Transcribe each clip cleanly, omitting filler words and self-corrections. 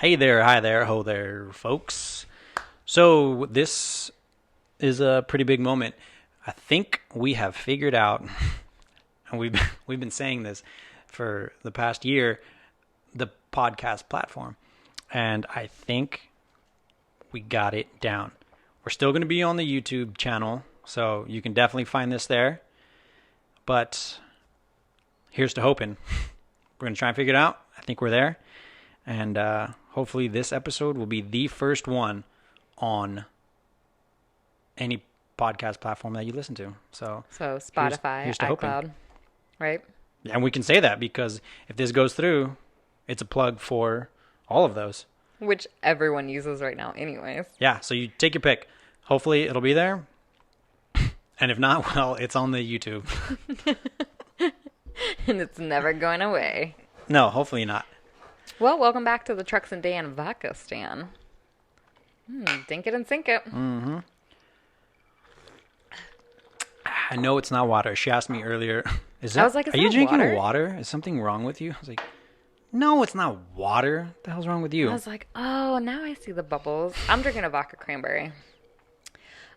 Hey there, hi there, ho there, folks. So this is a pretty big moment. I think we have figured out, and we've been saying this for the past year, the podcast platform, and I think we got it down. We're still going to be on the YouTube channel, so you can definitely find this there. But here's to hoping. We're going to try and figure it out. I think we're there. And hopefully this episode will be the first one on any podcast platform that you listen to. So Spotify, here's to iCloud, hoping. right? And we can say that because if this goes through, it's a plug for all of those. Which everyone uses right now anyways. Yeah, so you take your pick. Hopefully it'll be there. And if not, well, it's on the YouTube. And it's never going away. No, hopefully not. Well, welcome back to the Trux and Dan Vodka Stan. Dink it and sink it. Mm-hmm. I know it's not water. She asked me earlier, I was like, is are you that drinking water? Is something wrong with you? I was like, no, it's not water. What the hell's wrong with you? I was like, oh, now I see the bubbles. I'm drinking a vodka cranberry.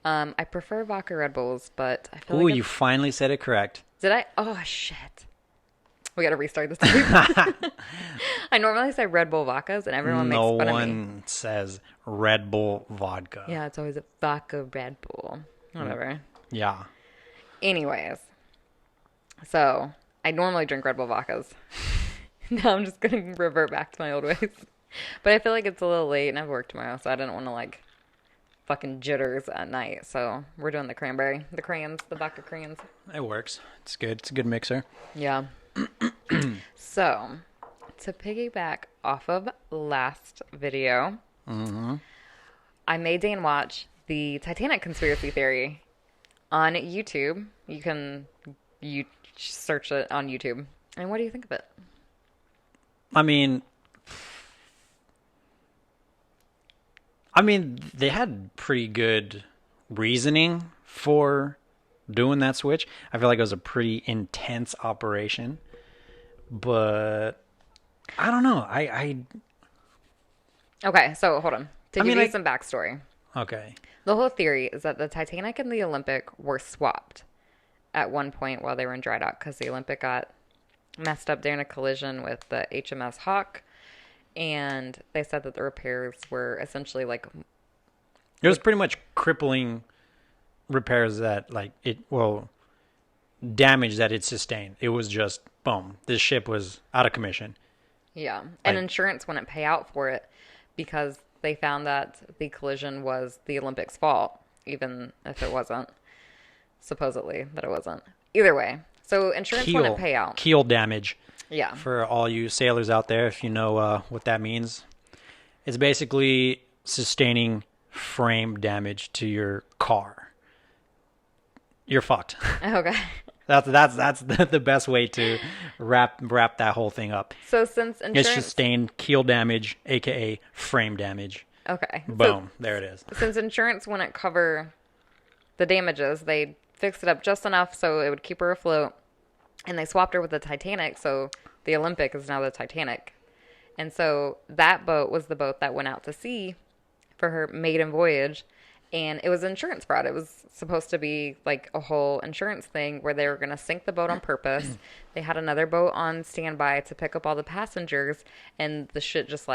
I prefer vodka Red Bulls, but I feel Ooh, like you finally said it correct. Did I? Oh, shit. We got to restart this tape. I normally say Red Bull vodkas, and everyone makes fun of me. No one says Red Bull vodka. Yeah, it's always a vodka Red Bull. Whatever. Yeah. Anyways. So, I normally drink Red Bull vodkas. Now I'm just going to revert back to my old ways. But I feel like it's a little late, and I have work tomorrow, so I didn't want to, fucking jitters at night. So, we're doing the cranberry. The crayons. The vodka crayons. It works. It's good. It's a good mixer. Yeah. So, to piggyback off of last video, I made Dan watch the Titanic Conspiracy Theory on YouTube. You search it on YouTube. And what do you think of it? I mean, they had pretty good reasoning for doing that switch. I feel like it was a pretty intense operation, but I don't know. Okay, so hold on. To give you some backstory. Okay. The whole theory is that the Titanic and the Olympic were swapped at one point while they were in dry dock because the Olympic got messed up during a collision with the HMS Hawk, and they said that the repairs were essentially it was pretty much crippling repairs that damage that it sustained. It was just boom, this ship was out of commission. Yeah, and insurance wouldn't pay out for it because they found that the collision was the Olympics' fault, even if it wasn't. Supposedly that it wasn't. Either way, so insurance wouldn't pay out. Keel damage. Yeah. For all you sailors out there, if you know what that means, it's basically sustaining frame damage to your car. You're fucked. Okay. That's the best way to wrap that whole thing up. So since insurance... It's sustained keel damage, aka frame damage. Okay. Boom. There it is. Since insurance wouldn't cover the damages, they fixed it up just enough so it would keep her afloat. And they swapped her with the Titanic, so the Olympic is now the Titanic. And so that boat was the boat that went out to sea for her maiden voyage. And it was insurance fraud. It was supposed to be a whole insurance thing where they were going to sink the boat on purpose. They had another boat on standby to pick up all the passengers. And the shit just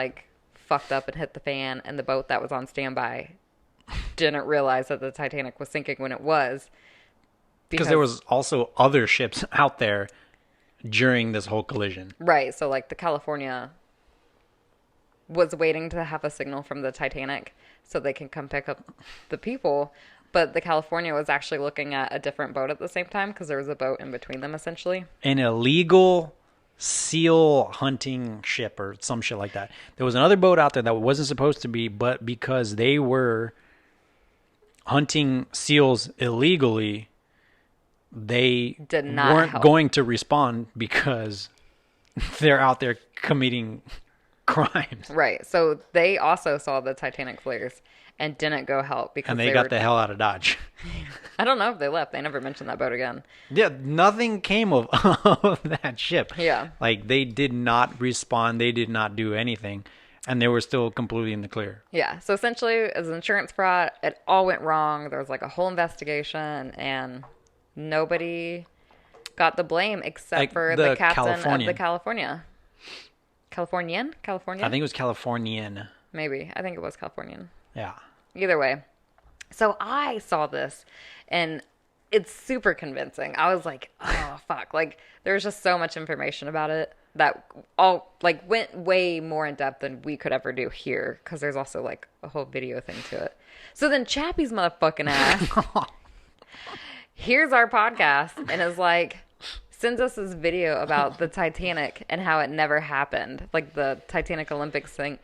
fucked up and hit the fan. And the boat that was on standby didn't realize that the Titanic was sinking when it was. Because there was also other ships out there during this whole collision. Right. So the California was waiting to have a signal from the Titanic so they can come pick up the people. But the California was actually looking at a different boat at the same time because there was a boat in between them, essentially. An illegal seal hunting ship or some shit like that. There was another boat out there that wasn't supposed to be, but because they were hunting seals illegally, they weren't going to respond because they're out there committing crimes. Right. So they also saw the Titanic flares and didn't go help because they got the hell out of Dodge. I don't know if they left. They never mentioned that boat again. Yeah, nothing came of, of that ship. Yeah. Like, they did not respond. They did not do anything. and they were still completely in the clear. Yeah. So essentially, it was insurance fraud. It all went wrong. There was like a whole investigation, and nobody got the blame except Like for the the captain of Californian. the Californian. I think it was Californian. Maybe. I think it was Californian. Yeah. Either way. So I saw this, and it's super convincing. I was like, oh, fuck. Like, there's just so much information about it that all, like, went way more in depth than we could ever do here, because there's also, like, a whole video thing to it. So then Chappie's motherfucking ass hears our podcast and is like, sends us this video about the Titanic and how it never happened. Like, the Titanic Olympics thing,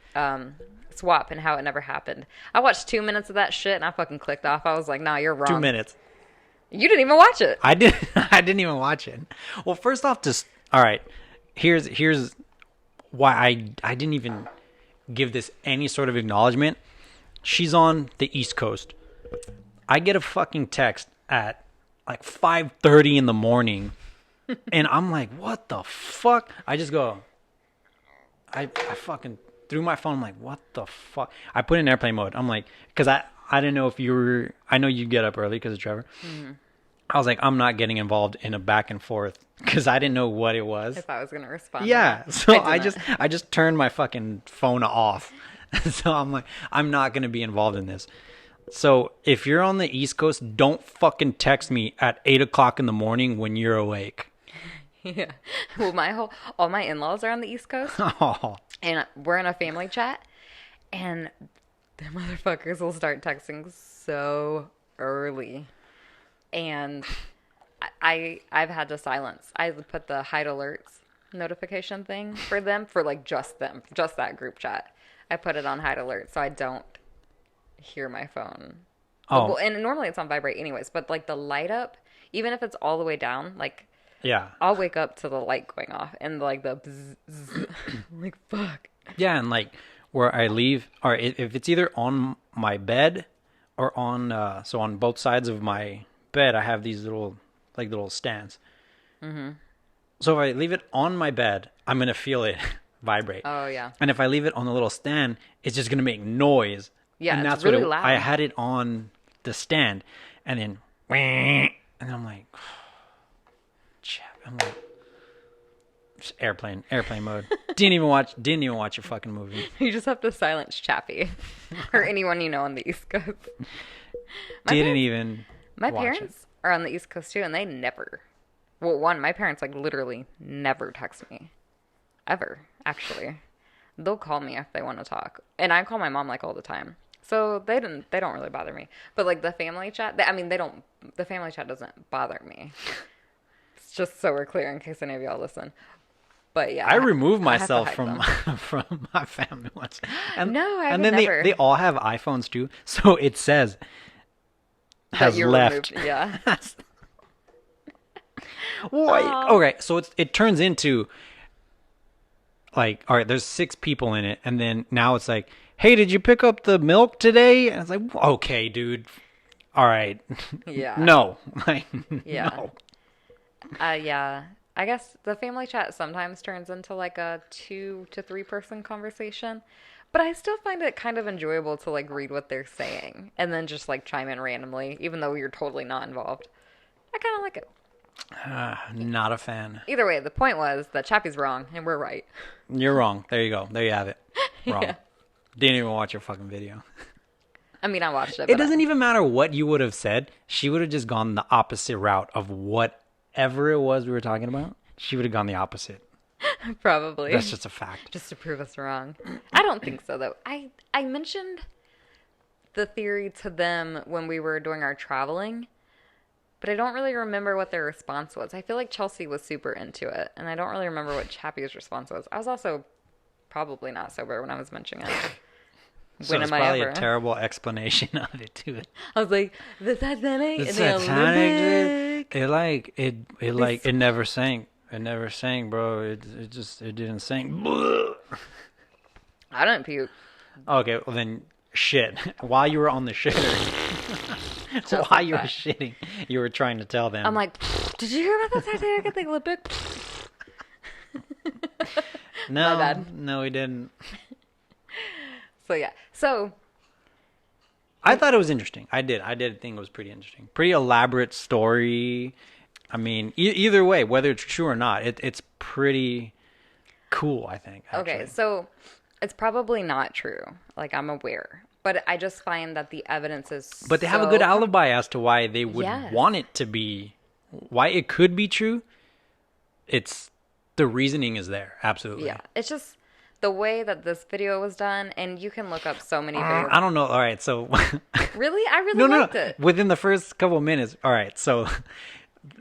swap, and how it never happened. I watched 2 minutes of that shit and I fucking clicked off. I was like, nah, you're wrong. 2 minutes. You didn't even watch it. I didn't even watch it. Well, first off, just all right. Here's why I didn't even give this any sort of acknowledgement. She's on the East Coast. I get a fucking text at like 5:30 in the morning, and I'm like, what the fuck? I just go. I fucking threw my phone. I'm like, what the fuck? I put it in airplane mode. I'm like, because I didn't know if you were. I know you get up early because of Trevor. Mm-hmm. I was like, I'm not getting involved in a back and forth because I didn't know what it was. If I was gonna respond. Yeah, so I just turned my fucking phone off. So I'm like, I'm not gonna be involved in this. So if you're on the East Coast, don't fucking text me at 8:00 in the morning when you're awake. Yeah. Well, all my in-laws are on the East Coast. Oh. And we're in a family chat, and the motherfuckers will start texting so early. And I've had to silence. I put the hide alerts notification thing for them, for like just them, just that group chat. I put it on hide alert so I don't hear my phone. Oh. Well, and normally it's on vibrate anyways, but like the light up, even if it's all the way down, like, yeah, I'll wake up to the light going off and like the bzz, bzz. I'm like, fuck. Yeah, and like where I leave, or if it's either on my bed or on, so on both sides of my bed, I have these little stands. Mm-hmm. So if I leave it on my bed, I'm going to feel it vibrate. Oh, yeah. And if I leave it on the little stand, it's just going to make noise. Yeah, and it's that's really what loud. I had it on the stand, and then, and I'm like, I'm like, just airplane mode. Didn't even watch your fucking movie. You just have to silence Chappie or anyone you know on the East Coast. My parents are on the East Coast too, and they never. Well, my parents like literally never text me, ever. Actually, they'll call me if they want to talk, and I call my mom like all the time. So they don't really bother me. But like the family chat, the family chat doesn't bother me. It's just so we're clear in case any of y'all listen. But yeah, I remove myself from my family once. And, no, I and then never. they all have iPhones too, so it says has left. Removed. Yeah. Okay, so it turns into like, all right, there's 6 people in it, and then now it's like, hey, did you pick up the milk today? And it's like, okay, dude, all right, Yeah. no, like, Yeah. no. Yeah. I guess the family chat sometimes turns into like a 2 to 3 person conversation, but I still find it kind of enjoyable to like read what they're saying and then just like chime in randomly, even though you're totally not involved. I kind of like it. Not a fan. Either way, the point was that Chappie's wrong and we're right. You're wrong. There you go. There you have it. Wrong. Yeah. Didn't even watch your fucking video. I mean, I watched it. It doesn't even matter what you would have said. She would have just gone the opposite route of whatever it was we were talking about. She would have gone the opposite. Probably. That's just a fact. Just to prove us wrong. I don't think so, though. I mentioned the theory to them when we were doing our traveling, but I don't really remember what their response was. I feel like Chelsea was super into it, and I don't really remember what Chappie's response was. I was also probably not sober when I was mentioning it. So it's probably a terrible explanation of it too. I was like, the Titanic and the Titanic, Olympic. It never sank. It never sank, bro. It didn't sink. I didn't puke. Okay, well then, shit. While you were on the shitter, while you were shitting, you were trying to tell them. I'm like, did you hear about the Titanic at the Olympic? No, My bad. no, we didn't. So yeah. So I thought it was interesting. I did think it was pretty interesting. Pretty elaborate story. I mean, either way, whether it's true or not, it's pretty cool, I think, actually. okay, so it's probably not true. Like I'm aware, but I just find that the evidence is. But they have a good so alibi as to why they would Yes. want it to be, why it could be true. It's the reasoning is there, absolutely. Yeah, it's just the way that this video was done, and you can look up so many videos. I don't know. All right, so Really, I really liked it. Within the first couple of minutes, all right, so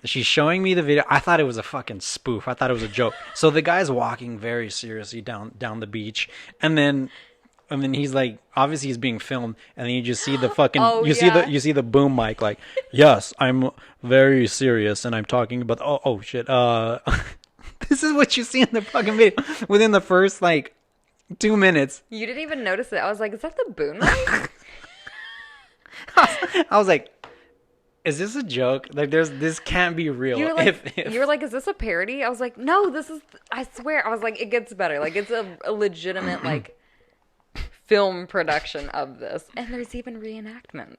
she's showing me the video. I thought it was a fucking spoof. I thought it was a joke. So the guy's walking very seriously down the beach, and then he's like, obviously he's being filmed, and then you just see the fucking Oh, you yeah. see the boom mic like, yes, I'm very serious, and I'm talking about oh shit. This is what you see in the fucking video within the first like 2 minutes. You didn't even notice it. I was like, "Is that the boom mic?" I was like, is this a joke? Like, this can't be real. You were like, If- you were like, "Is this a parody?" I was like, "No, this is." I swear, I was like, "It gets better. Like, it's a legitimate like film production of this." And there's even reenactments.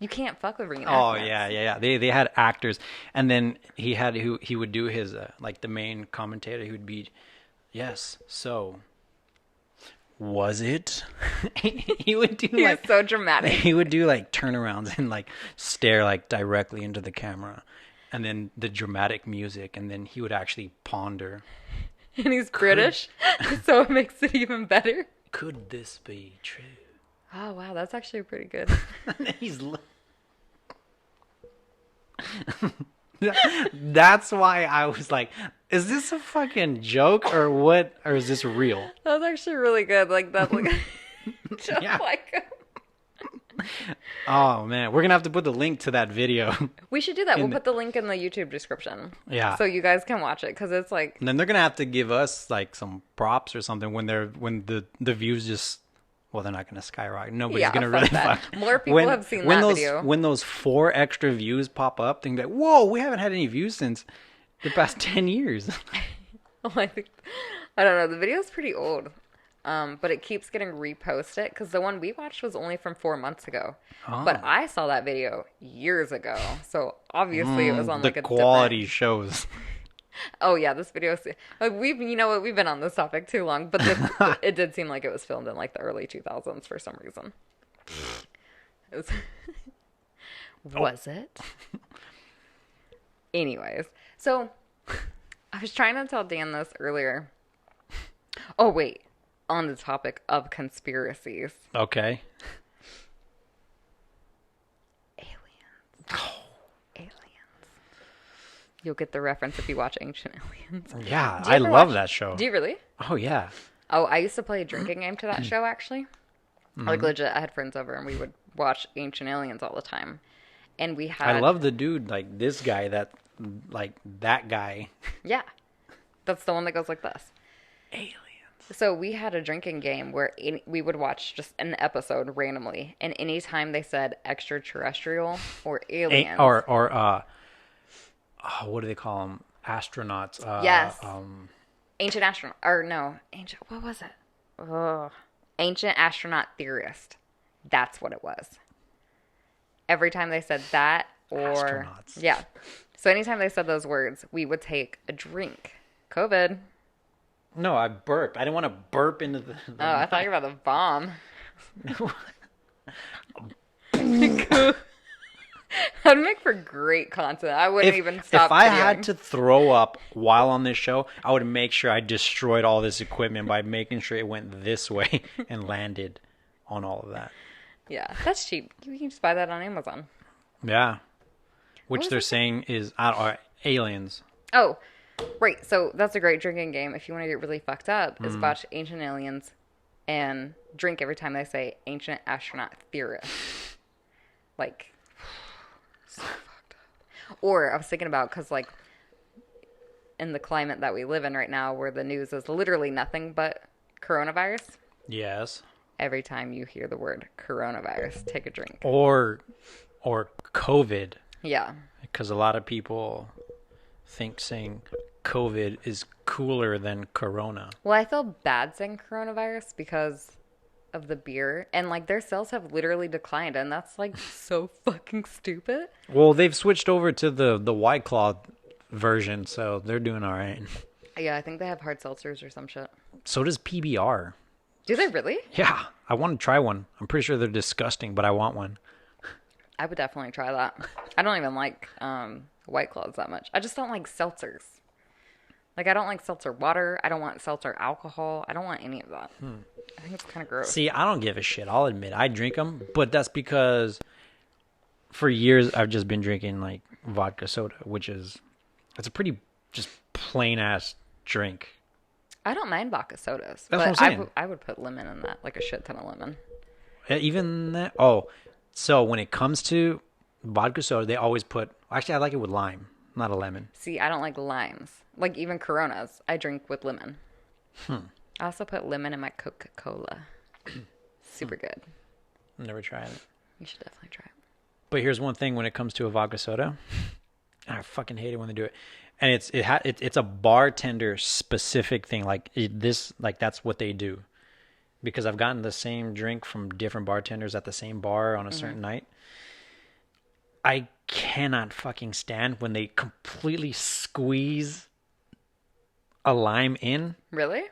You can't fuck with reenactments. Oh yeah. They had actors, and then he would do his like the main commentator. He would be, yes. So, was it? He would do He was like so dramatic. he would do like turnarounds and like stare like directly into the camera, and then the dramatic music, and then he would actually ponder. And he's British, so it makes it even better. Could this be true? Oh wow, that's actually pretty good. And then he's. That's why I was like, is this a fucking joke or what? Or is this real? That was actually really good. Like that's like just Yeah. like Oh man, we're gonna have to put the link to that video. we should do that. We'll In the- put the link in the YouTube description. Yeah. So you guys can watch it because it's like And then they're gonna have to give us like some props or something when the views just. Well, they're not gonna skyrocket. Nobody's Yeah, gonna fuck really that. fuck. More people have seen that those, video. When those 4 extra views pop up, they're gonna be like, "Whoa, we haven't had any views since the past 10 years." oh, I don't know. The video's pretty old, but it keeps getting reposted because the one we watched was only from 4 months ago. But I saw that video years ago, so obviously it was on the like a quality different... shows. Oh yeah, this video. You know what? We've been on this topic too long, but it did seem like it was filmed in like the early 2000s for some reason. It was it? Anyways, so I was trying to tell Dan this earlier. Oh wait, on the topic of conspiracies, Okay. aliens. You'll get the reference if you watch Ancient Aliens. Yeah, Do you I ever love watch- that show. Do you really? Oh yeah. Oh, I used to play a drinking game to that show, actually. Like, legit, I had friends over, and we would watch Ancient Aliens all the time. And we had... I love the dude, like this guy, that guy. Yeah. That's the one that goes like this. Aliens. So we had a drinking game where we would watch just an episode randomly. And anytime they said extraterrestrial or aliens... What do they call them? Astronauts. Yes. Ancient astronaut... Or no. What was it? Ugh. Ancient astronaut theorist. That's what it was. Every time they said that or... Astronauts. Yeah. So anytime they said those words, we would take a drink. COVID. No, I burped. I didn't want to burp into the Oh, I thought you were about to bomb. That'd make for great content. I wouldn't even stop If I videoing. had to throw up while on this show, I would make sure I destroyed all this equipment by making sure it went this way and landed on all of that. Yeah, that's cheap. You can just buy that on Amazon. Yeah. Which was they're it? saying is aliens. Oh, right. So that's a great drinking game. If you want to get really fucked up, is watch Ancient Aliens and drink every time they say Ancient Astronaut Theorist. Like, so fucked up. Or I was thinking about, because like, in the climate that we live in right now, where the news is literally nothing but coronavirus, Yes. every time you hear the word coronavirus, take a drink. Or COVID. Yeah. Because a lot of people think saying COVID is cooler than corona. Well, I feel bad saying coronavirus because of the beer, and like their sales have literally declined, and that's like so fucking stupid. Well, they've switched over to the White Claw version, so they're doing all right. Yeah, I think they have hard seltzers or some shit. So does PBR. Do they really? Yeah, I want to try one. I'm pretty sure they're disgusting, but I want one. I would definitely try that. I don't even like White Claws that much. I just don't like seltzers. Like, I don't like seltzer water. I don't want seltzer alcohol. I don't want any of that. I think it's kind of gross. See, I don't give a shit. I'll admit, I drink them, but that's because for years I've just been drinking like vodka soda, it's a pretty just plain ass drink. I don't mind vodka sodas, That's what I'm but saying. I would put lemon in that, like a shit ton of lemon. Even that. Oh, so when it comes to vodka soda, they always put. Actually, I like it with lime, not a lemon. See, I don't like limes. Like even Coronas, I drink with lemon. I also put lemon in my Coca-Cola. Super good. Never tried it. You should definitely try it. But here's one thing when it comes to a vodka soda, and I fucking hate it when they do it. And it's a bartender specific thing. Like that's what they do. Because I've gotten the same drink from different bartenders at the same bar on a certain night. I cannot fucking stand when they completely squeeze a lime in. Really?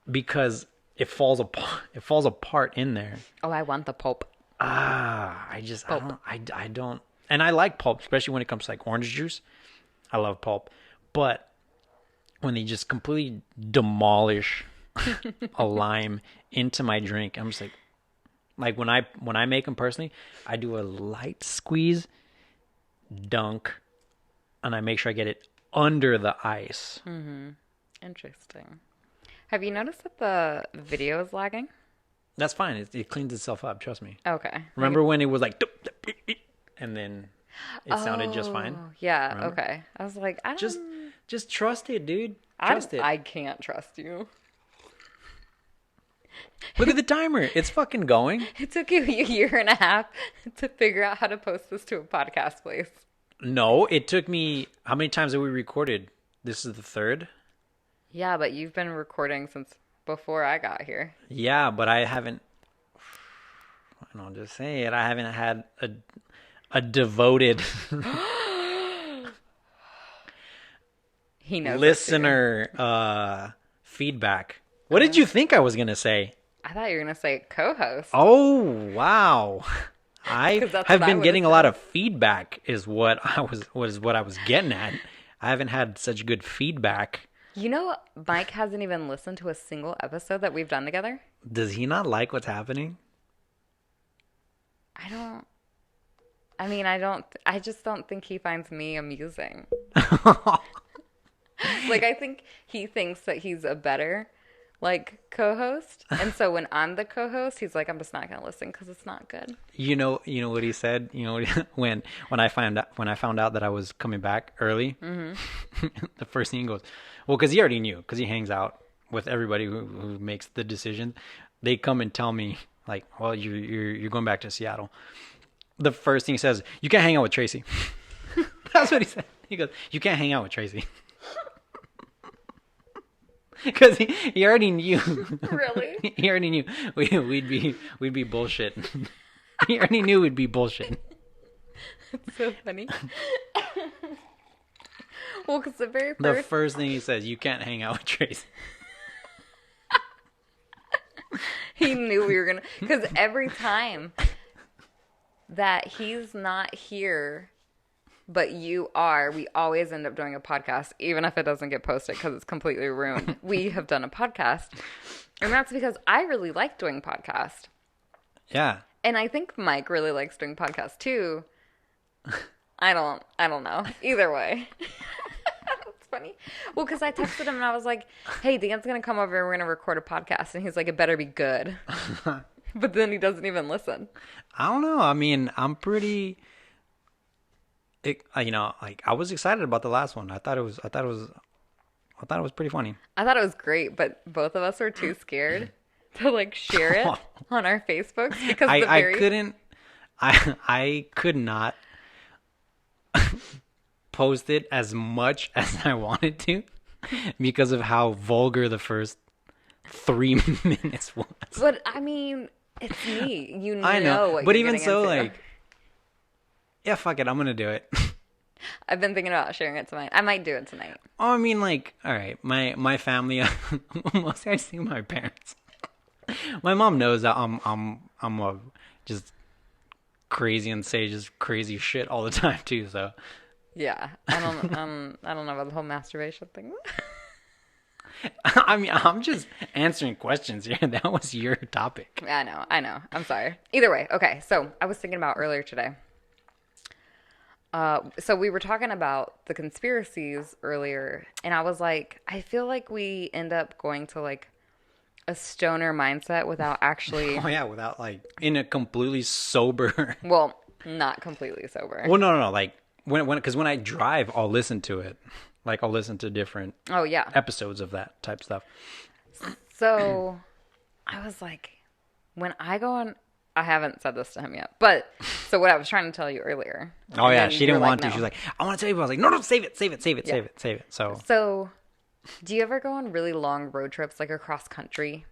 Because it falls apart. It falls apart in there. Oh, I want the pulp. I Pulp. I don't. And I like pulp, especially when it comes to like orange juice. I love pulp. But when they just completely demolish a lime into my drink, I'm just like when I make them personally, I do a light squeeze, dunk, and I make sure I get it under the ice. Interesting. Have you noticed that the video is lagging? That's fine. It cleans itself up. Trust me. Okay. Remember when it was like, and then it sounded just fine? Yeah. Remember? Okay. I was like, I don't. Just trust it, dude. Trust it. I can't trust you. Look at the timer. It's fucking going. It took you a year and a half to figure out how to post this to a podcast place. No, it took me. How many times have we recorded? This is the third. Yeah, but you've been recording since before I got here. Yeah, but I haven't. I don't just say it. I haven't had a devoted He knows listener feedback. What did you think I was gonna say? I thought you were gonna say co-host. Oh wow! I 'Cause that's have what I been would've getting a lot of feedback. Is what I was getting at. I haven't had such good feedback. You know, Mike hasn't even listened to a single episode that we've done together. Does he not like what's happening? I just don't think he finds me amusing. Like, I think he thinks that he's a better, like, co-host. And so when I'm the co-host, he's like, I'm just not going to listen because it's not good. You know what he said? You know when I found out that I was coming back early, the first thing he goes, well, because he already knew, because he hangs out with everybody who makes the decision. They come and tell me, like, well, you're going back to Seattle. The first thing he says, you can't hang out with Tracy. That's what he said. He goes, you can't hang out with Tracy. Because he already knew. Really? He already knew we'd be bullshit. He already knew we'd be bullshit. It's so funny. Well, because the first thing he says, you can't hang out with Tracy. He knew we were going to... Because every time that he's not here, but you are, we always end up doing a podcast, even if it doesn't get posted because it's completely ruined. We have done a podcast. And that's because I really like doing podcasts. Yeah. And I think Mike really likes doing podcasts too. I don't know. Either way. It's funny. Well, because I texted him and I was like, hey, Dan's going to come over and we're going to record a podcast. And he's like, it better be good. But then he doesn't even listen. I don't know. I mean, I'm pretty... I was excited about the last one. I thought it was pretty funny. I thought it was great, but both of us were too scared to like share it on our Facebooks because I could not post it as much as I wanted to because of how vulgar the first 3 minutes was. But I mean, it's me. You know, I know, what but you're even getting so, into. like, yeah, fuck it, I'm gonna do it. I've been thinking about sharing it tonight. I might do it tonight. Oh, I mean, like, all right, my family, mostly I see my parents. My mom knows that I'm a just crazy and say just crazy shit all the time too. So Yeah, I don't know about the whole masturbation thing. I mean, I'm just answering questions here. That was your topic. I know. I'm sorry. Either way, okay. So I was thinking about earlier today. So we were talking about the conspiracies earlier, and I was like, I feel like we end up going to like a stoner mindset without actually. Oh yeah, without like in a completely sober. Well, not completely sober. Well, no. Like when I drive, I'll listen to it. Like I'll listen to different Oh yeah. episodes of that type stuff. So I was like, when I go on, I haven't said this to him yet, but so what I was trying to tell you earlier. Oh and yeah, then she you didn't were want to. no. She was like, I want to tell you. I was like, no, save it. Yeah. So, do you ever go on really long road trips, like across country,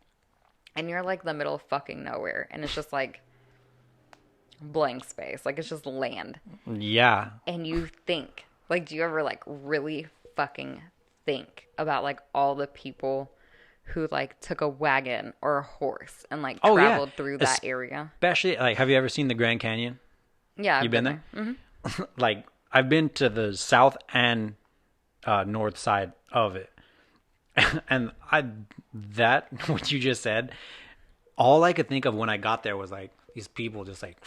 and you're like the middle of fucking nowhere, and it's just like blank space, like it's just land, Yeah. and you think, like, do you ever like really fucking think about like all the people who like took a wagon or a horse and like Oh, yeah. traveled through that area? Especially like, have you ever seen the Grand Canyon? Yeah, You I've been there? Mm-hmm. Like I've been to the south and north side of it, and that what you just said, all I could think of when I got there was like these people just like,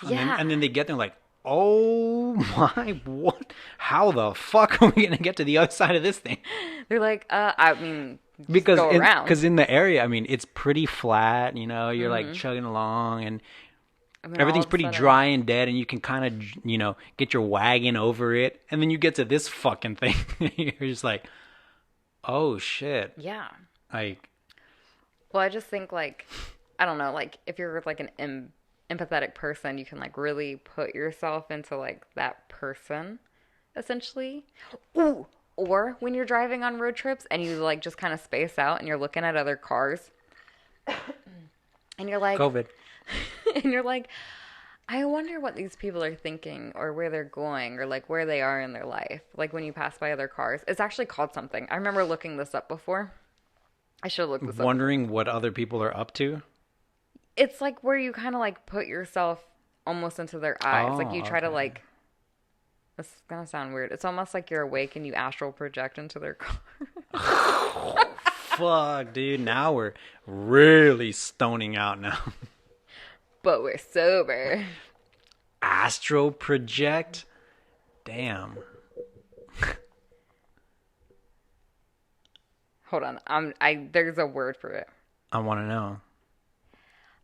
Yeah. and then they get there like, oh my, what? How the fuck are we gonna get to the other side of this thing? They're like, I mean, just Because go around. because in the area, I mean, it's pretty flat. You know, you're Mm-hmm. like chugging along and. I mean, all Everything's of a pretty sudden- dry and dead, and you can kind of, get your wagon over it, and then you get to this fucking thing. You're just like, oh shit. Yeah. Like, Well, I just think like, I don't know, like if you're like an empathetic person, you can like really put yourself into like that person, essentially. Ooh. Or when you're driving on road trips and you like just kind of space out and you're looking at other cars, and you're like, COVID. and you're like, I wonder what these people are thinking or where they're going or like where they are in their life. Like when you pass by other cars. It's actually called something. I remember looking this up before. I should have looked this up. Wondering what other people are up to. It's like where you kind of like put yourself almost into their eyes. Like you try to okay. like, this is going to sound weird. It's almost like you're awake and you astral project into their car. Fuck, dude. Now we're really stoning out now. But we're sober. Astro project? Damn. Hold on. There's a word for it. I want to know.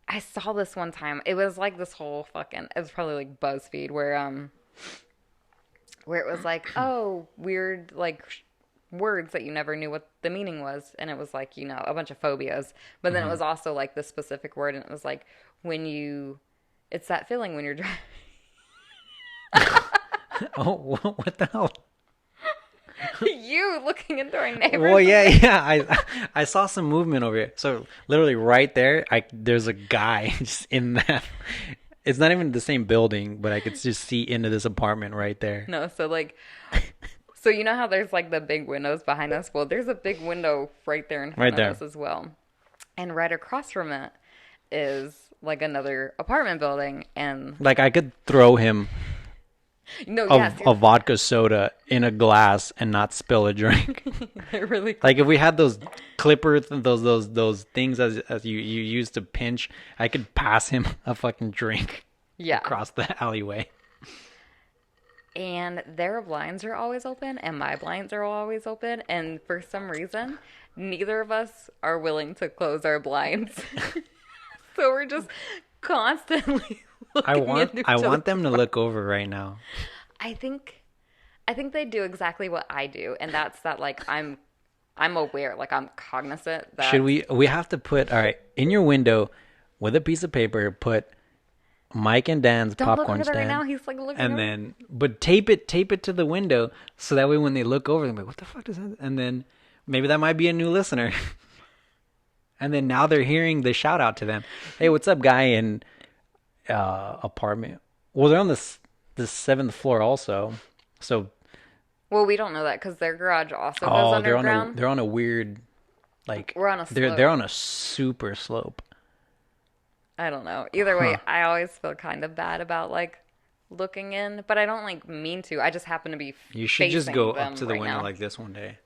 I saw this one time. It was like this whole fucking. It was probably like BuzzFeed where it was like, oh, weird like words that you never knew what the meaning was, and it was like a bunch of phobias. But then it was also like the specific word, and it was like it's that feeling when you're driving. Oh, what the hell? You looking into our neighbors. Well, yeah. I saw some movement over here. So literally right there, there's a guy just in that. It's not even the same building, but I could just see into this apartment right there. No, so you know how there's like the big windows behind us? Well, there's a big window right there in front of us as well. And right across from it is like another apartment building, and Like I could throw him yes, a vodka soda in a glass and not spill a drink. they're really Like if we had those clippers, those things as you used to pinch, I could pass him a fucking drink across the alleyway. And their blinds are always open, and my blinds are always open, and for some reason, neither of us are willing to close our blinds. So we're just constantly looking I want them to look over right now. I think they do exactly what I do, and that's that like I'm aware, like I'm cognizant that Should we have to put, all right, in your window with a piece of paper, put Mike and Dan's don't look popcorn over there right stand. now. He's like looking And over. then, but tape it to the window so that way when they look over, they're like, what the fuck is that? And then maybe that might be a new listener. And then now they're hearing the shout out to them. Hey, what's up, guy in apartment? Well, they're on the seventh floor also. So, Well, we don't know that because their garage also goes underground. they're on a weird, like, We're on a slope. they're on a super slope. I don't know. Either way, I always feel kind of bad about like looking in, but I don't like mean to. I just happen to be. You should just go up them to the right window now. like this one day.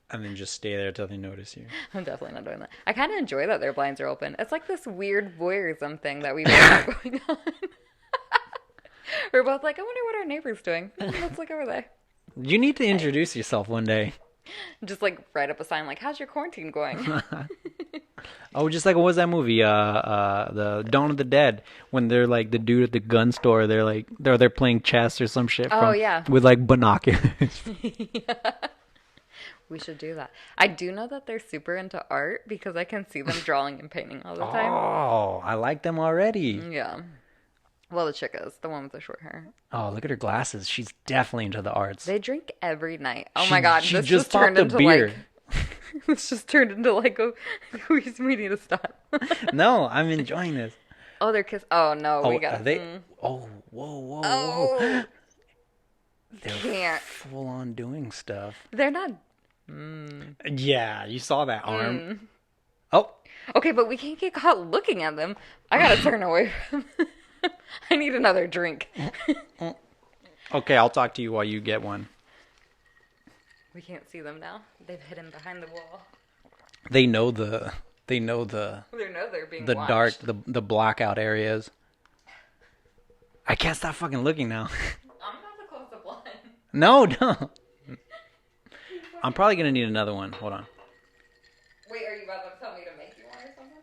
And then just stay there till they notice you. I'm definitely not doing that. I kind of enjoy that their blinds are open. It's like this weird voyeurism thing that we've got going on. We're both like, I wonder what our neighbor's doing. Let's look over there. You need to introduce yourself one day. Just like write up a sign like, how's your quarantine going? Oh, just like what was that movie? The Dawn of the Dead, when they're like the dude at the gun store. They're like they're playing chess or some shit. Oh, yeah. With like binoculars. Yeah. We should do that. I do know that they're super into art because I can see them drawing and painting all the time. Oh, I like them already. Yeah. Well, the chick is the one with the short hair. Oh, look at her glasses. She's definitely into the arts. They drink every night. Oh my god, she this just just turned popped a into beer. like this just turned into like a we need to stop. No, I'm enjoying this. Oh, they're kiss. Oh no, we got. Are they? Oh, whoa, whoa, whoa! Oh, They're can't. full on doing stuff. They're not. Yeah, you saw that arm. Oh, Okay, but we can't get caught looking at them. I gotta turn away from them. I need another drink. okay. I'll talk to you while you get one. We can't see them now. They've hidden behind the wall. They know the They know they're being the watched. dark the blackout areas. I can't stop fucking looking now. I'm about to close the blind. No. I'm probably gonna need another one. Hold on. Wait, are you about to tell me to make you one or something?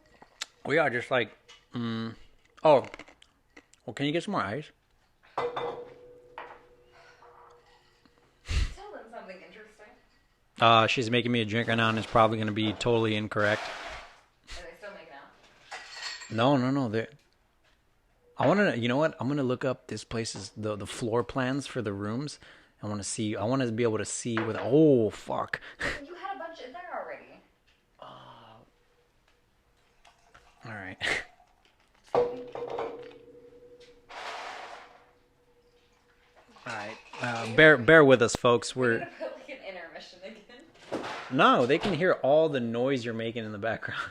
We are just like, oh, well, can you get some more ice? Tell them something interesting. She's making me a drink right now, and it's probably gonna be totally incorrect. Are they still making out? No. I want to. You know what? I'm gonna look up this place's the floor plans for the rooms. I want to see. I want to be able to see with. Oh fuck. You had a bunch in there already. All right. All right. Bear with us, folks. We're gonna put like an intermission again. No, they can hear all the noise you're making in the background.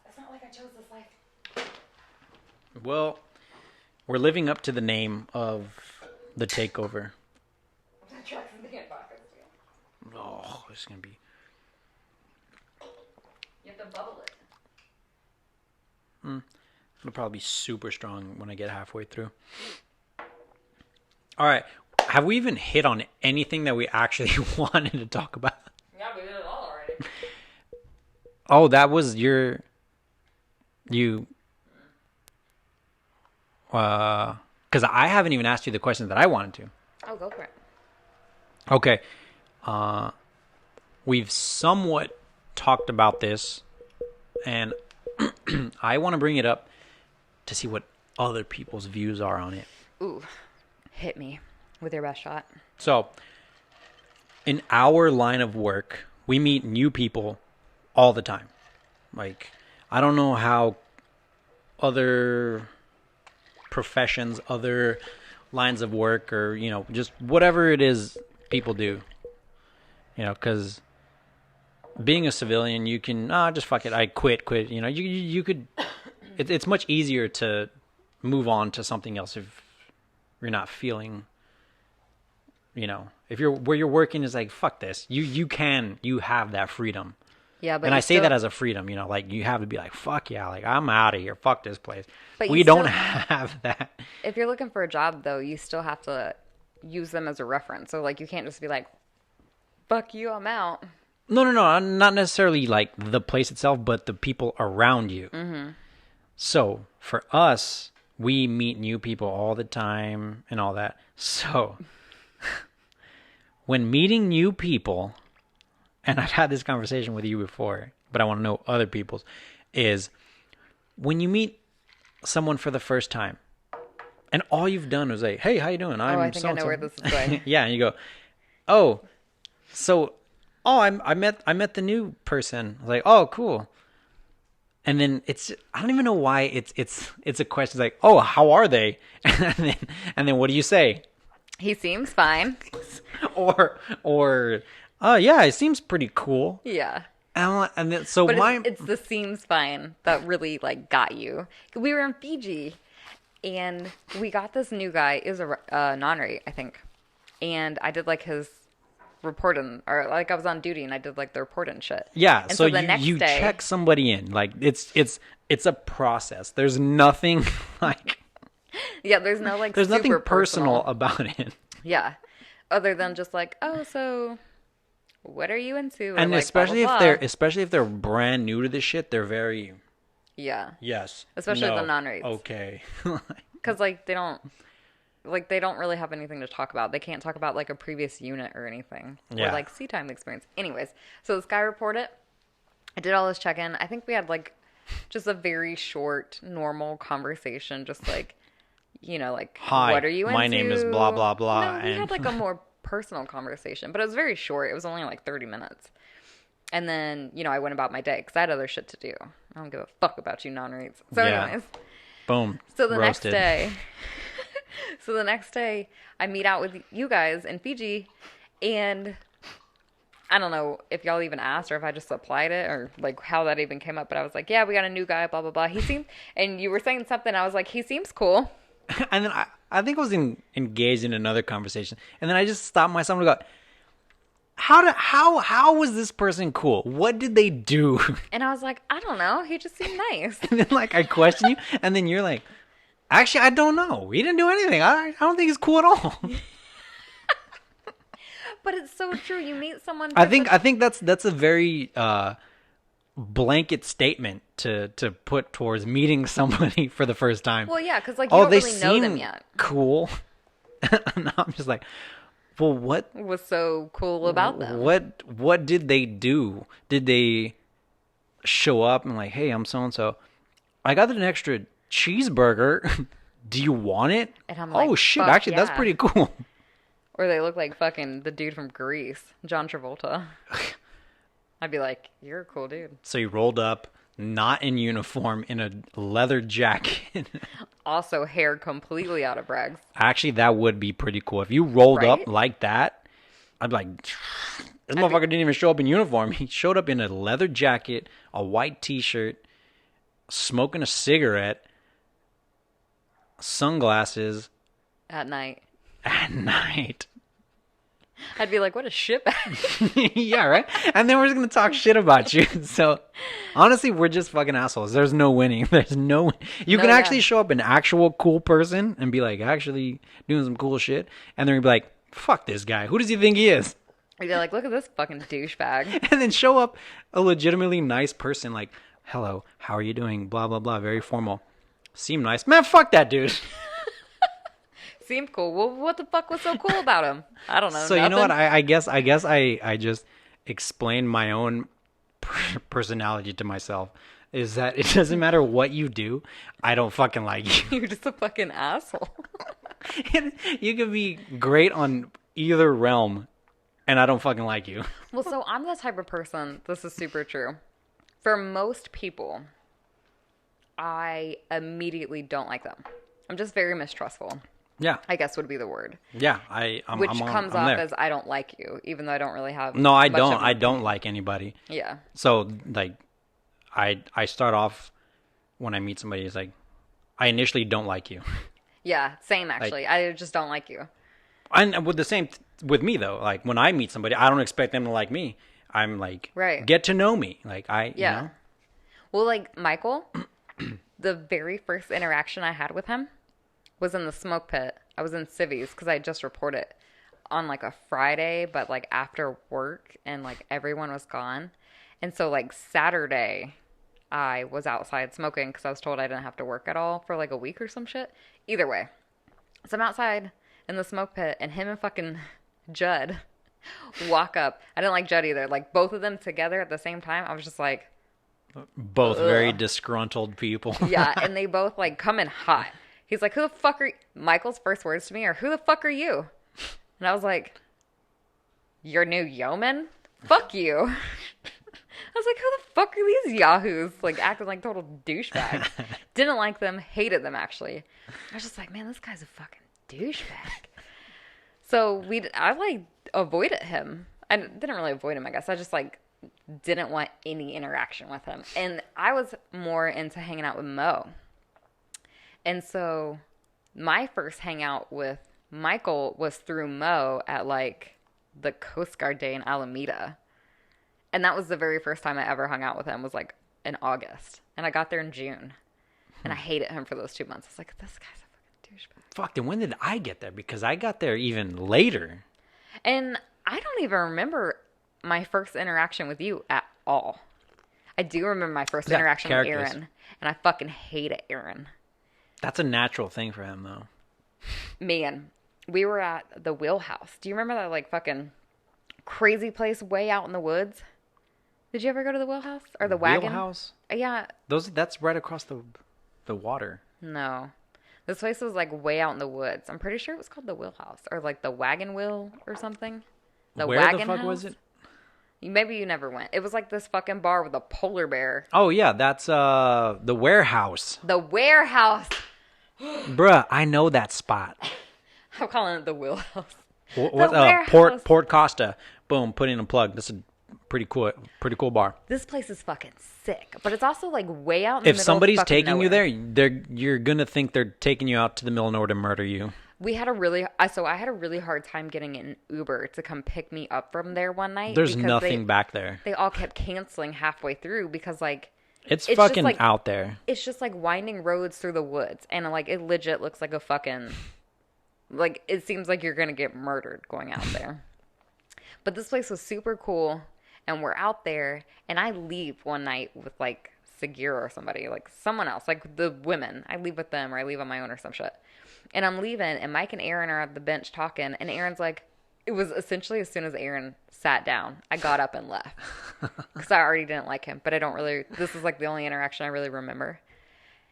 It's not like I chose this life. Well, we're living up to the name of the takeover. The Trux and the Vodka too. Oh, this is gonna be. You have to bubble it. It'll probably be super strong when I get halfway through. All right. Have we even hit on anything that we actually wanted to talk about? Yeah, we did it all already. Oh, that was you. Because I haven't even asked you the questions that I wanted to. Oh, go for it. Okay. We've somewhat talked about this, and I want to bring it up to see what other people's views are on it. Ooh, hit me with your best shot. So, in our line of work, we meet new people all the time. Like, I don't know how other professions, other lines of work, or, you know, just whatever it is people do. You know, because being a civilian, you can, just fuck it, I quit. You know, you could, it's much easier to move on to something else if you're not feeling, you know, if you're, where you're working is like, fuck this. You have that freedom. Yeah, but and I say that as a freedom, you know, like you have to be like, fuck yeah, like I'm out of here. Fuck this place. But we you don't still- have that. If you're looking for a job, though, you still have to use them as a reference. So, like, you can't just be like, fuck you, I'm out. No, not necessarily like the place itself, but the people around you. Mm-hmm. So for us, we meet new people all the time and all that. So when meeting new people, and I've had this conversation with you before, but I want to know other people's, is when you meet someone for the first time, and all you've done is like, hey, how you doing? I think I know where this is going. Yeah, and you go, oh, so oh, I met the new person. I was like, oh, cool. And then I don't even know why it's a question. It's like, oh, how are they? And then what do you say? He seems fine. Or oh yeah, it seems pretty cool. Yeah. And then so But my it's the seems fine that really like got you. We were in Fiji and we got this new guy. It was a non-rate, I think. And I did like his reporting, or like I was on duty and I did like the report and shit. yeah. And So the next you day, check somebody in. Like it's a process. There's nothing like yeah, there's no like there's super nothing personal about it. Yeah. Other than just like, oh, so what are you into? Or And like, especially blah, blah, blah. if they're brand new to this shit, they're very Yeah. yes. Especially no, the non-rates. Okay. Because like they don't really have anything to talk about. They can't talk about like a previous unit or anything. Yeah. Or like sea time experience. Anyways, so this guy reported. I did all this check-in. I think we had like just a very short, normal conversation. Just like, like, Hi, what are you into? my name is blah, blah, blah. No, we and had like a more personal conversation, but it was very short. It was only like 30 minutes. And then, I went about my day because I had other shit to do. I don't give a fuck about you non-rates. So Yeah. anyways. boom. So the roasted. next day, I meet out with you guys in Fiji, and I don't know if y'all even asked or if I just applied it or like how that even came up, but I was like, yeah, we got a new guy, blah, blah, blah. He seemed, and you were saying something, I was like, he seems cool. And then I think I was engaged in another conversation, and then I just stopped myself and go, how was this person cool? What did they do? And I was like, I don't know. He just seemed nice. And then like I question you, and then you're like, actually I don't know. He didn't do anything. I don't think he's cool at all. But it's so true. You meet someone. I think that's a very blanket statement to put towards meeting somebody for the first time. Well, yeah, because like you don't they really know them seem yet. cool. And I'm just like, well, what Was so cool about them? What did they do? Did they show up and like, hey, I'm so and so. I got an extra cheeseburger. Do you want it? And I'm like, oh shit! fuck Actually, that's yeah. pretty cool. Or they look like fucking the dude from Grease, John Travolta. I'd be like, you're a cool dude. So he rolled up, not in uniform, in a leather jacket. Also, hair completely out of brags. Actually, that would be pretty cool. If you rolled up Right? like that, I'd be like, this motherfucker didn't even show up in uniform. He showed up in a leather jacket, a white t-shirt, smoking a cigarette, sunglasses At night. at night. I'd be like, what a shitbag. Yeah, right? And then we're just going to talk shit about you. So, honestly, we're just fucking assholes. There's no winning. There's no... You No, can yeah. actually show up an actual cool person and be like, actually doing some cool shit. And then you'd be like, fuck this guy. Who does he think he is? I'd be like, look at this fucking douchebag. And then show up a legitimately nice person like, hello, how are you doing? Blah, blah, blah. Very formal. Seem nice. Man, fuck that dude. Seemed cool. Well, what the fuck was so cool about him? I don't know. So you know what? nothing. I guess I just explained my own personality to myself. Is that it doesn't matter what you do, I don't fucking like you. You're just a fucking asshole. You can be great on either realm, and I don't fucking like you. Well, so I'm the type of person, this is super true. For most people, I immediately don't like them. I'm just very mistrustful, Yeah, I guess would be the word. yeah. Which I'm comes I'm off there. as I don't like you, even though I don't really have No, I much don't. of I an don't opinion. like anybody. Yeah. So like, I start off when I meet somebody. It's like, I initially don't like you. Yeah, same actually. I just don't like you. And with the same with me though. Like when I meet somebody, I don't expect them to like me. I'm like, Right. get to know me. Like Yeah. you know? Well, like Michael, the very first interaction I had with him was in the smoke pit. I was in Civvies because I just reported on like a Friday, but like after work and like everyone was gone. And so like Saturday, I was outside smoking because I was told I didn't have to work at all for like a week or some shit. Either way. So I'm outside in the smoke pit and him and fucking Judd walk up. I didn't like Judd either. Like both of them together at the same time. I was just like, Both very disgruntled people. yeah, and they both like come in hot. He's like, who the fuck are you? Michael's first words to me are, who the fuck are you? And I was like, your new yeoman? fuck you. I was like, who the fuck are these yahoos? Like, acting like total douchebags. Didn't like them, hated them, actually. I was just like, man, this guy's a fucking douchebag. So I like avoided him. I didn't really avoid him, I guess. I just like didn't want any interaction with him. And I was more into hanging out with Mo. And so my first hangout with Michael was through Mo at like the Coast Guard Day in Alameda. And that was the very first time I ever hung out with him, was like in August. And I got there in June. And I hated him for those 2 months. I was like, this guy's a fucking douchebag. Fuck, then when did I get there? Because I got there even later. And I don't even remember my first interaction with you at all. I do remember my first interaction with Aaron. And I fucking hated Aaron. That's a natural thing for him, though. Man, we were at the Wheelhouse. Do you remember that like fucking crazy place way out in the woods? Did you ever go to the Wheelhouse or the Wagon? Wheelhouse? Yeah. That's right across the water. No. This place was like way out in the woods. I'm pretty sure it was called the Wheelhouse or like the Wagon Wheel or something. Where Wagon the fuck House? Was it? Maybe you never went. It was like this fucking bar with a polar bear. Oh yeah, that's the warehouse. The Warehouse. Bruh, I know that spot. I'm calling it the Wheelhouse. What Port Costa. Boom, put in a plug. That's a pretty cool bar. This place is fucking sick, but it's also like way out in the middle If somebody's of fucking taking nowhere. you there, you're gonna think they're taking you out to the middle of nowhere to murder you. I had a really hard time getting an Uber to come pick me up from there one night. There's because nothing back there. They all kept canceling halfway through because like It's just, fucking like, out there. it's just like winding roads through the woods, and like it legit looks like a fucking like it seems like you're gonna get murdered going out there. But this place was super cool, and we're out there, and I leave one night with like Segura or somebody, like someone else, like the women. I leave with them, or I leave on my own or some shit. And I'm leaving, and Mike and Aaron are at the bench talking, and Aaron's like, it was essentially as soon as Aaron sat down, I got up and left. Because I already didn't like him, but this is like the only interaction I really remember.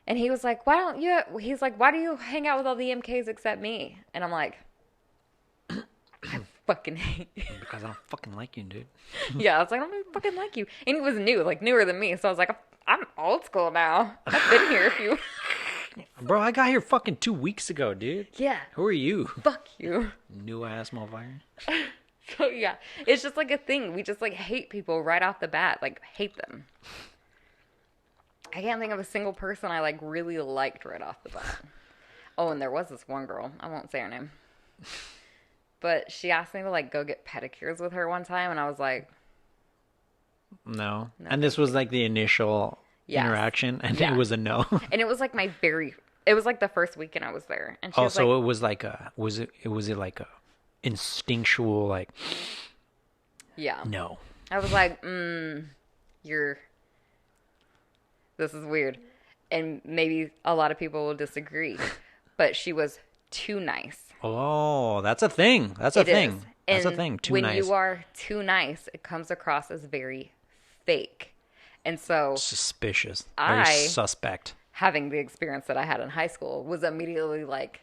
And he was like, why do you hang out with all the MKs except me? And I'm like, I fucking hate you. Because I don't fucking like you, dude. Yeah, I was like, I don't even fucking like you. And he was new, like newer than me. So I was like, I'm old school now. I've been here a few. Bro, I got here fucking 2 weeks ago, dude. Yeah. Who are you? Fuck you. New ass motherfucker. So yeah, it's just like a thing. We just like hate people right off the bat. Like hate them. I can't think of a single person I like really liked right off the bat. Oh, and there was this one girl. I won't say her name. But she asked me to like go get pedicures with her one time, and I was like, No. And this was like the initial interaction, and it was a no. And it was like it was like the first weekend I was there. And she was so like, it was like was it like a instinctual like yeah. No. I was like, this is weird. And maybe a lot of people will disagree, but she was too nice. Oh, that's a thing. That's a thing. That's a thing. Too nice. When you are too nice, it comes across as very fake. And so suspicious. Very suspect. Having the experience that I had in high school was immediately like,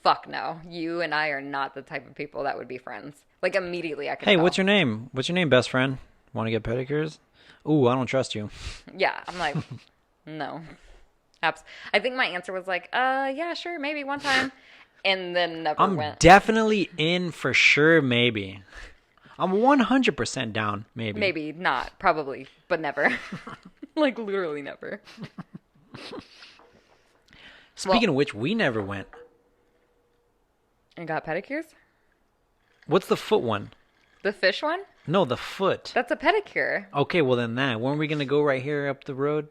fuck no. You and I are not the type of people that would be friends. Like immediately I could tell. What's your name? What's your name, best friend? Want to get pedicures? Ooh, I don't trust you. Yeah, I'm like, no. I think my answer was like, yeah, sure, maybe one time. And then never went. I'm definitely in for sure, maybe. I'm 100% down, maybe. Maybe not, probably, but never. Like literally never. Speaking of which, we never went. And got pedicures? What's the foot one? The fish one? No, the foot. That's a pedicure. Okay, well then that. Weren't we going to go right here up the road?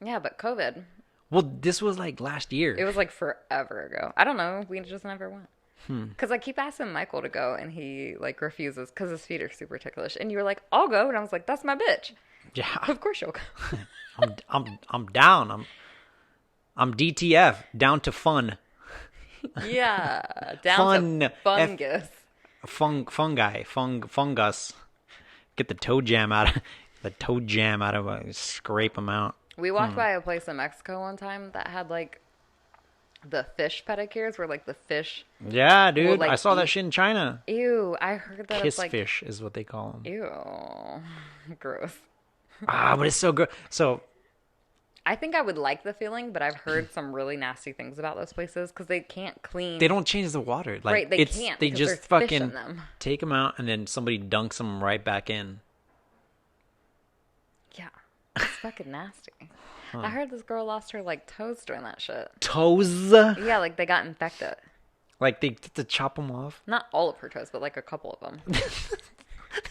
Yeah, but COVID. Well, this was like last year. It was like forever ago. I don't know. We just never went. Because I keep asking Michael to go, and he like refuses because his feet are super ticklish. And you were like, "I'll go," and I was like, "That's my bitch." Yeah, of course you'll go. I'm down. I'm DTF, down to fun. Yeah, down to fungus. Fungus. Get the toe jam out of scrape them out. We walked by a place in Mexico one time that had like the fish pedicures where like the fish. Yeah, dude. Well, like, I saw that shit in China. Ew, I heard that Kiss it's like fish is what they call them. ew, gross. But it's so good. So I think I would like the feeling, but I've heard some really nasty things about those places because they can't clean. they don't change the water. Like, Right, they can't They because just there's fish fucking in them. take them out and then somebody dunks them right back in. Yeah, it's fucking nasty. I heard this girl lost her like toes doing that shit. Toes? Yeah, like they got infected. Like they get to chop them off? Not all of her toes, but like a couple of them.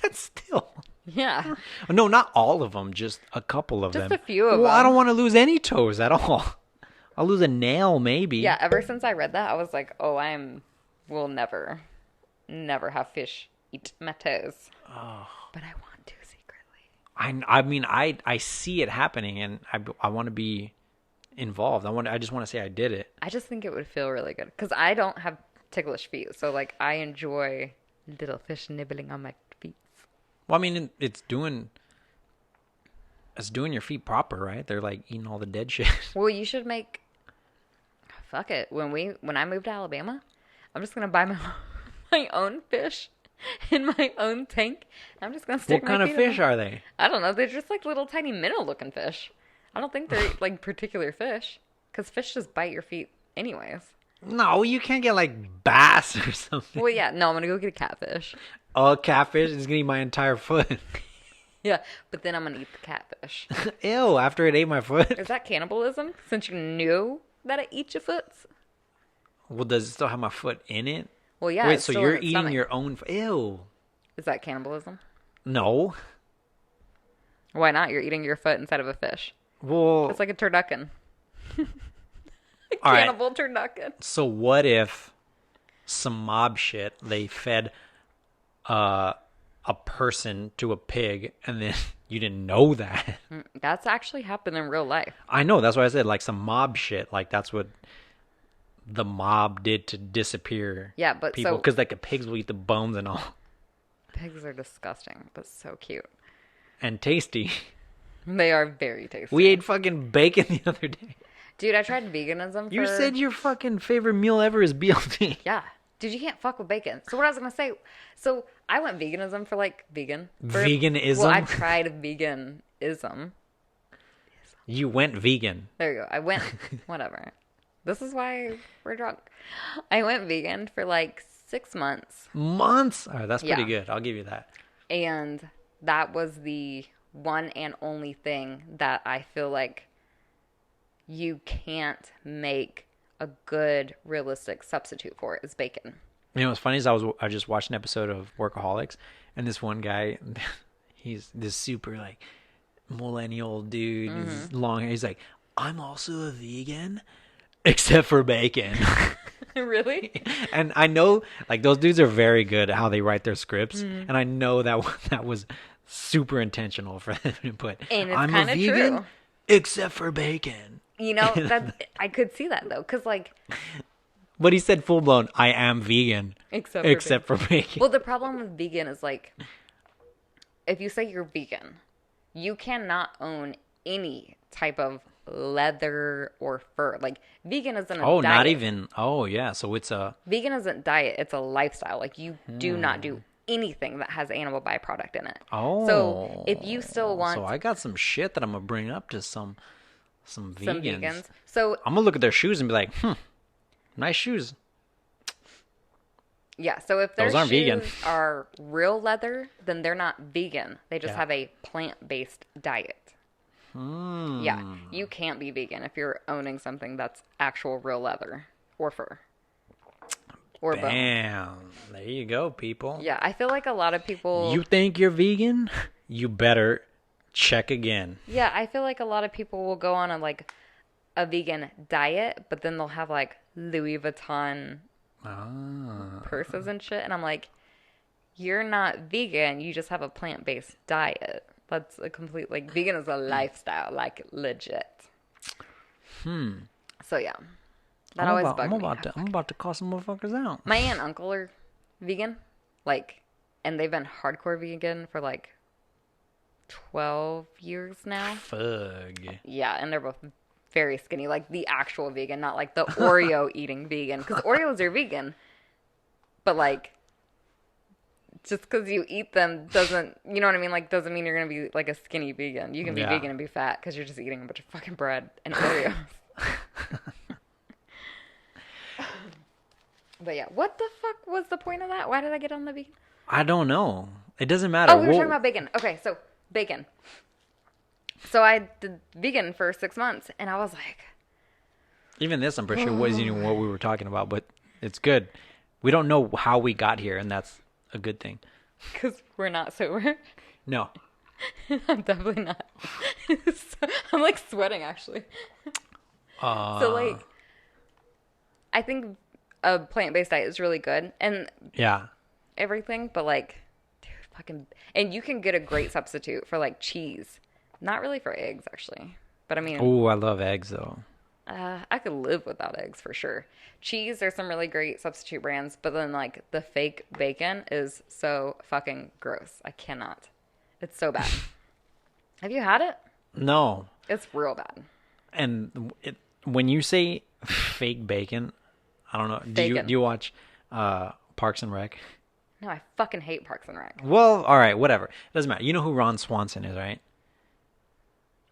That's still. Yeah, No, not all of them. Just a couple of just them. a few of Well, them. I don't want to lose any toes at all. I'll lose a nail, maybe. Yeah, ever since I read that, I was like, oh, will never have fish eat my toes. Oh. But I want to secretly. I mean, I see it happening, and I want to be involved. I just want to say I did it. I just think it would feel really good because I don't have ticklish feet, so like I enjoy little fish nibbling on my feet. Well, I mean, it's doing your feet proper, right? They're like eating all the dead shit. Well, you should make. Fuck it. When I move to Alabama, I'm just gonna buy my own fish in my own tank. I'm just gonna stick What kind my of feet in fish them. are they? I don't know. They're just like little tiny minnow looking fish. I don't think they're like particular fish because fish just bite your feet anyways. No, you can't get like bass or something. Well, yeah. No, I'm gonna go get a catfish. Oh, catfish is gonna eat my entire foot. Yeah, but then I'm gonna eat the catfish. Ew! After it ate my foot. Is that cannibalism? Since you knew that it eats your foot? Well, does it still have my foot in it? Well, yeah. Wait, it's so still you're in its eating stomach. your own? Ew! Is that cannibalism? No. Why not? You're eating your foot inside of a fish. Well, It's like a turducken. all right. Cannibal turducken. So what if some mob shit they fed a person to a pig and then you didn't know that? That's actually happened in real life. I know, that's why I said like some mob shit. Like that's what the mob did to disappear. Yeah, but people so because like the pigs will eat the bones and all pigs are disgusting, but so cute. and tasty. They are very tasty. We ate fucking bacon the other day. Dude, I tried veganism for... You said your fucking favorite meal ever is BLT. Yeah. Dude, you can't fuck with bacon. So what I was going to say... So I went veganism for like... Veganism? Well, I tried veganism. You went vegan. There you go. I went... Whatever. This is why we're drunk. I went vegan for like 6 months. Months? All right, that's pretty Yeah. good. I'll give you that. And that was the one and only thing that I feel like you can't make a good, realistic substitute for it is bacon. You know what's funny is I just watched an episode of Workaholics, and this one guy, he's this super like millennial dude, he's long hair. He's like, I'm also a vegan, except for bacon. Really? And I know like those dudes are very good at how they write their scripts, and I know that was super intentional for them to put. And it's I'm a kinda vegan, true. except for bacon. You know, that I could see that though, because like, But he said full blown, I am vegan, except for bacon. well, the problem with vegan is like, if you say you're vegan, you cannot own any type of leather or fur. Like vegan isn't a Oh, diet. not even. Oh, yeah. So it's a. Vegan isn't diet; it's a lifestyle. Like you do not do anything that has animal byproduct in it. Oh. So if you still want So I got some shit that I'm gonna bring up to some vegans. some vegans, so I'm gonna look at their shoes and be like, nice shoes. yeah, so if their Those aren't shoes vegan. are real leather, then they're not vegan. They just Yeah. have a plant-based diet. Yeah, you can't be vegan if you're owning something that's actual real leather or fur or bone. Bam. There you go, people. Yeah, I feel like a lot of people. You think you're vegan? You better check again. Yeah, I feel like a lot of people will go on a vegan diet, but then they'll have like Louis Vuitton purses and shit, and I'm like, you're not vegan. You just have a plant-based diet. That's a complete vegan is a lifestyle, like legit. So yeah, that always bugged me. I'm about to call some motherfuckers out. My aunt and uncle are vegan, and they've been hardcore vegan for 12 years now. Fug. Yeah, and they're both very skinny, like the actual vegan, not like the Oreo eating vegan. Because Oreos are vegan, but like just because you eat them doesn't, you know what I mean? Like doesn't mean you're gonna be like a skinny vegan. You can be vegan and be fat because you're just eating a bunch of fucking bread and Oreos. But yeah, what the fuck was the point of that? Why did I get on the vegan? I don't know. It doesn't matter. Oh, we were talking about bacon. Okay, so bacon. So I did vegan for 6 months, and I was like... Even this, I'm pretty sure, wasn't even what we were talking about, but it's good. We don't know how we got here, and that's a good thing. Because we're not sober. No. I'm definitely not. I'm like sweating, actually. So like, I think a plant-based diet is really good, and everything, but like, dude, fucking... And you can get a great substitute for like cheese. Not really for eggs, actually. But I mean... Oh, I love eggs, though. I could live without eggs, for sure. Cheese, there's some really great substitute brands. But then, like, the fake bacon is so fucking gross. I cannot. It's so bad. Have you had it? No. It's real bad. And when you say fake bacon, I don't know. Do you watch Parks and Rec? No, I fucking hate Parks and Rec. Well, all right, whatever. It doesn't matter. You know who Ron Swanson is, right?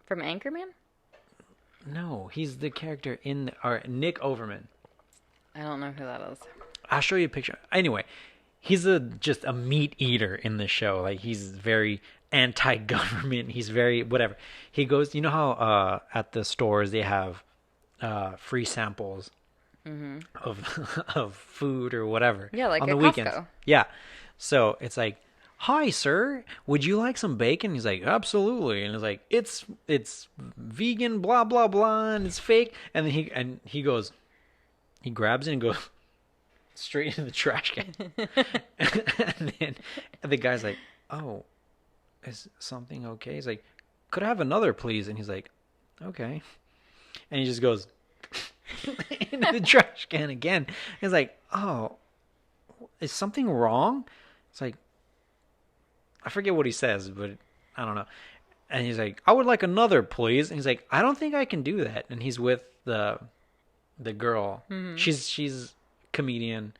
From Anchorman? No, he's the character in Nick Overman. I don't know who that is. I'll show you a picture. Anyway, he's just a meat eater in the show. Like, he's very anti-government. He's very whatever. He goes, you know how at the stores they have free samples of food or whatever. Yeah, like on at the weekends. Costco. Yeah. So it's like, hi, sir. Would you like some bacon? He's like, absolutely. And it's like, it's vegan, blah blah blah, and it's fake. And then he goes, he grabs it and goes straight into the trash can. And then the guy's like, oh, is something okay? He's like, could I have another, please? And he's like, okay. And he just goes into the trash can again. He's like, oh, is something wrong? It's like, I forget what he says, but I don't know. And he's like, I would like another, please. And he's like, I don't think I can do that. And he's with the girl. Mm-hmm. She's comedian.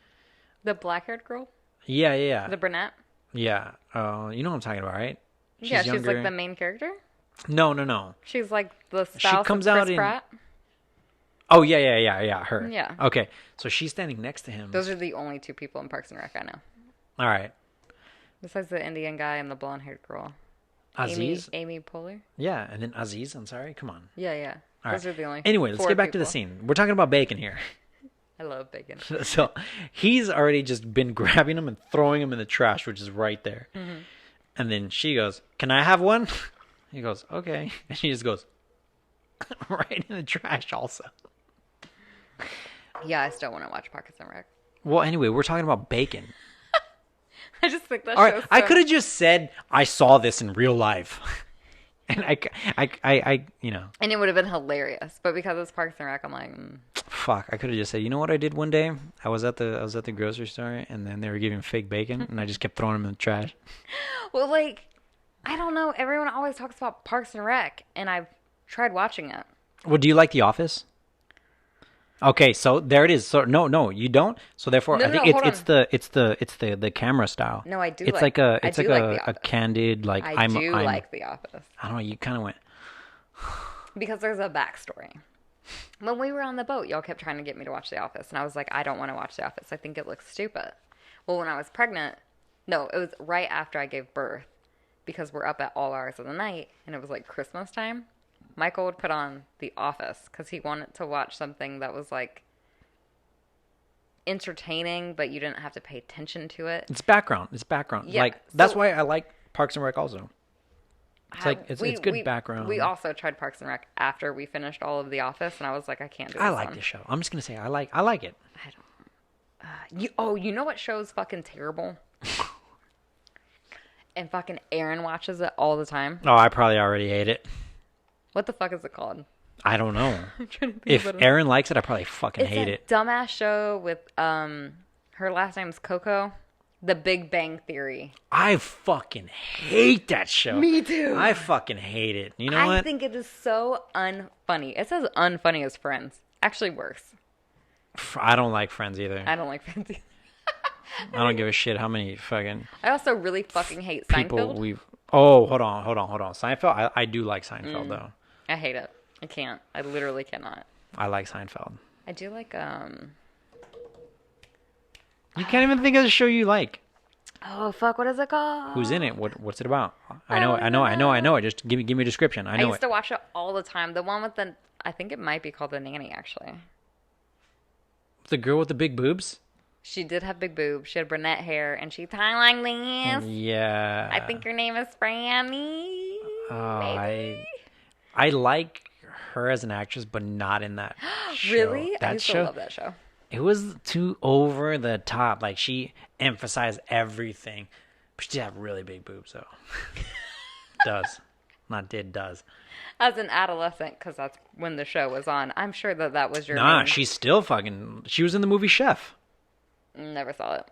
The black-haired girl? Yeah. The brunette? Yeah. You know what I'm talking about, right? She's like the main character? No. She's like the spouse comes of out Chris Pratt? Oh, yeah, her. Yeah. Okay, so she's standing next to him. Those are the only two people in Parks and Rec I know. All right. Besides the Indian guy and the blonde-haired girl. Aziz? Amy Poehler? Yeah, and then Aziz, I'm sorry, come on. Yeah. All Those right. are the only Anyway, let's get back to the scene. We're talking about bacon here. I love bacon. So he's already just been grabbing them and throwing them in the trash, which is right there. Mm-hmm. And then she goes, can I have one? He goes, okay. And she just goes right in the trash also. Yeah, I still want to watch Parks and Rec. Well, anyway, we're talking about bacon. I just think that all right, I could have just said I saw this in real life. And I, you know. And it would have been hilarious, but because it's Parks and Rec, I'm like, fuck. I could have just said, you know what I did one day? I was at the grocery store, and then they were giving fake bacon, and I just kept throwing them in the trash. Well, like, I don't know. Everyone always talks about Parks and Rec, and I've tried watching it. Well, do you like The Office? Okay, so there it is. So no, you don't. So therefore, I think it's the camera style. No, I do. It's like a candid like I do like The Office. I don't know. You kind of went because there's a backstory. When we were on the boat, y'all kept trying to get me to watch The Office, and I was like, I don't want to watch The Office. I think it looks stupid. Well, when I was pregnant, no, it was right after I gave birth because we're up at all hours of the night, and it was like Christmas time. Michael would put on The Office because he wanted to watch something that was like entertaining, but you didn't have to pay attention to it. It's background. Yeah, like that's why I like Parks and Rec also. It's like it's good background. We also tried Parks and Rec after we finished all of The Office, and I was like, I can't do this. I like this show. I'm just gonna say I like it. I don't. You know what show's fucking terrible? And fucking Aaron watches it all the time. Oh, I probably already ate it. What the fuck is it called? I don't know. I'm trying to think if Aaron likes it, I probably fucking hate it. It's a dumbass show with her last name's Coco. The Big Bang Theory. I fucking hate that show. Me too. I fucking hate it. You know I what? think it is so unfunny. It's as unfunny as Friends. Actually worse. I don't like Friends either. I don't like Friends either. I don't give a shit how many fucking I also really fucking hate people Seinfeld. we've... Oh, hold on. Seinfeld? I do like Seinfeld, though. I hate it. I can't. I literally cannot. I like Seinfeld. I do like, You can't even think of the show you like. oh, fuck, what is it called? Who's in it? What's it about? I know it. Just give me a description. I I know used it. to watch it all the time. The one with the, I think it might be called The Nanny, actually. The girl with the big boobs? She did have big boobs. She had brunette hair, and she talked like this. Yeah. I think her name is Franny. Maybe. I like her as an actress, but not in that show. Really? That I used show, to love that show. It was too over the top. Like, she emphasized everything. But she did have really big boobs, though. Does. As an adolescent, because that's when the show was on, I'm sure that was your Nah, main... she's still fucking... She was in the movie Chef. Never saw it.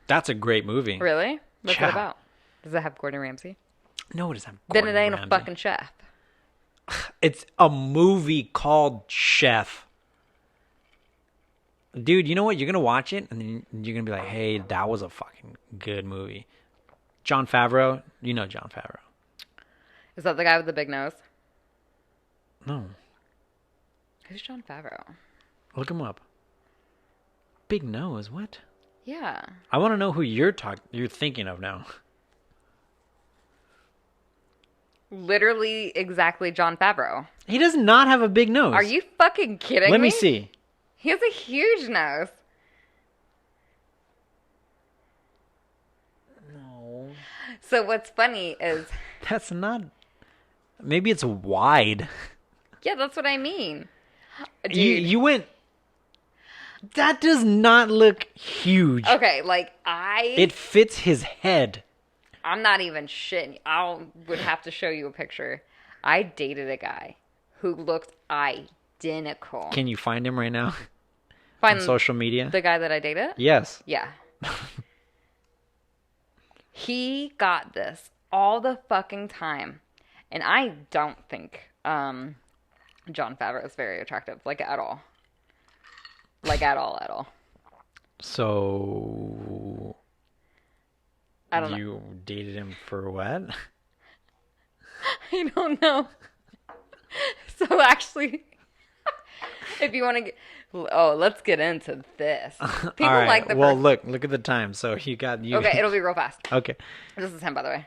That's a great movie. Really? What's Yeah. it about? Does it have Gordon Ramsay? No, it doesn't have Then Gordon it ain't Ramsay. a fucking chef. It's a movie called Chef. Dude, you know what? You're going to watch it, and then you're going to be like, hey, that was a fucking good movie. Jon Favreau. You know Jon Favreau. Is that the guy with the big nose? No. Who's Jon Favreau? Look him up. Big nose. What? Yeah. I want to know who you're thinking of now. Literally exactly Jon Favreau. He does not have a big nose. Are you fucking kidding me? Let me see. He has a huge nose. No. So what's funny is... That's not... Maybe it's wide. Yeah, that's what I mean. Dude. You went... That does not look huge. Okay, like It fits his head. I'm not even shitting. Would have to show you a picture. I dated a guy who looked identical. Can you find him right now? Find On social media? the guy that I dated? Yes. Yeah. He got this all the fucking time. And I don't think Jon Favreau is very attractive. Like, at all. Like, at all. So... I don't know. You dated him for what? I don't know. So, actually... If you want to get... Oh, let's get into this. People All right. like the Well, person... look at the time. So you got... Okay, it'll be real fast. Okay. This is him, by the way.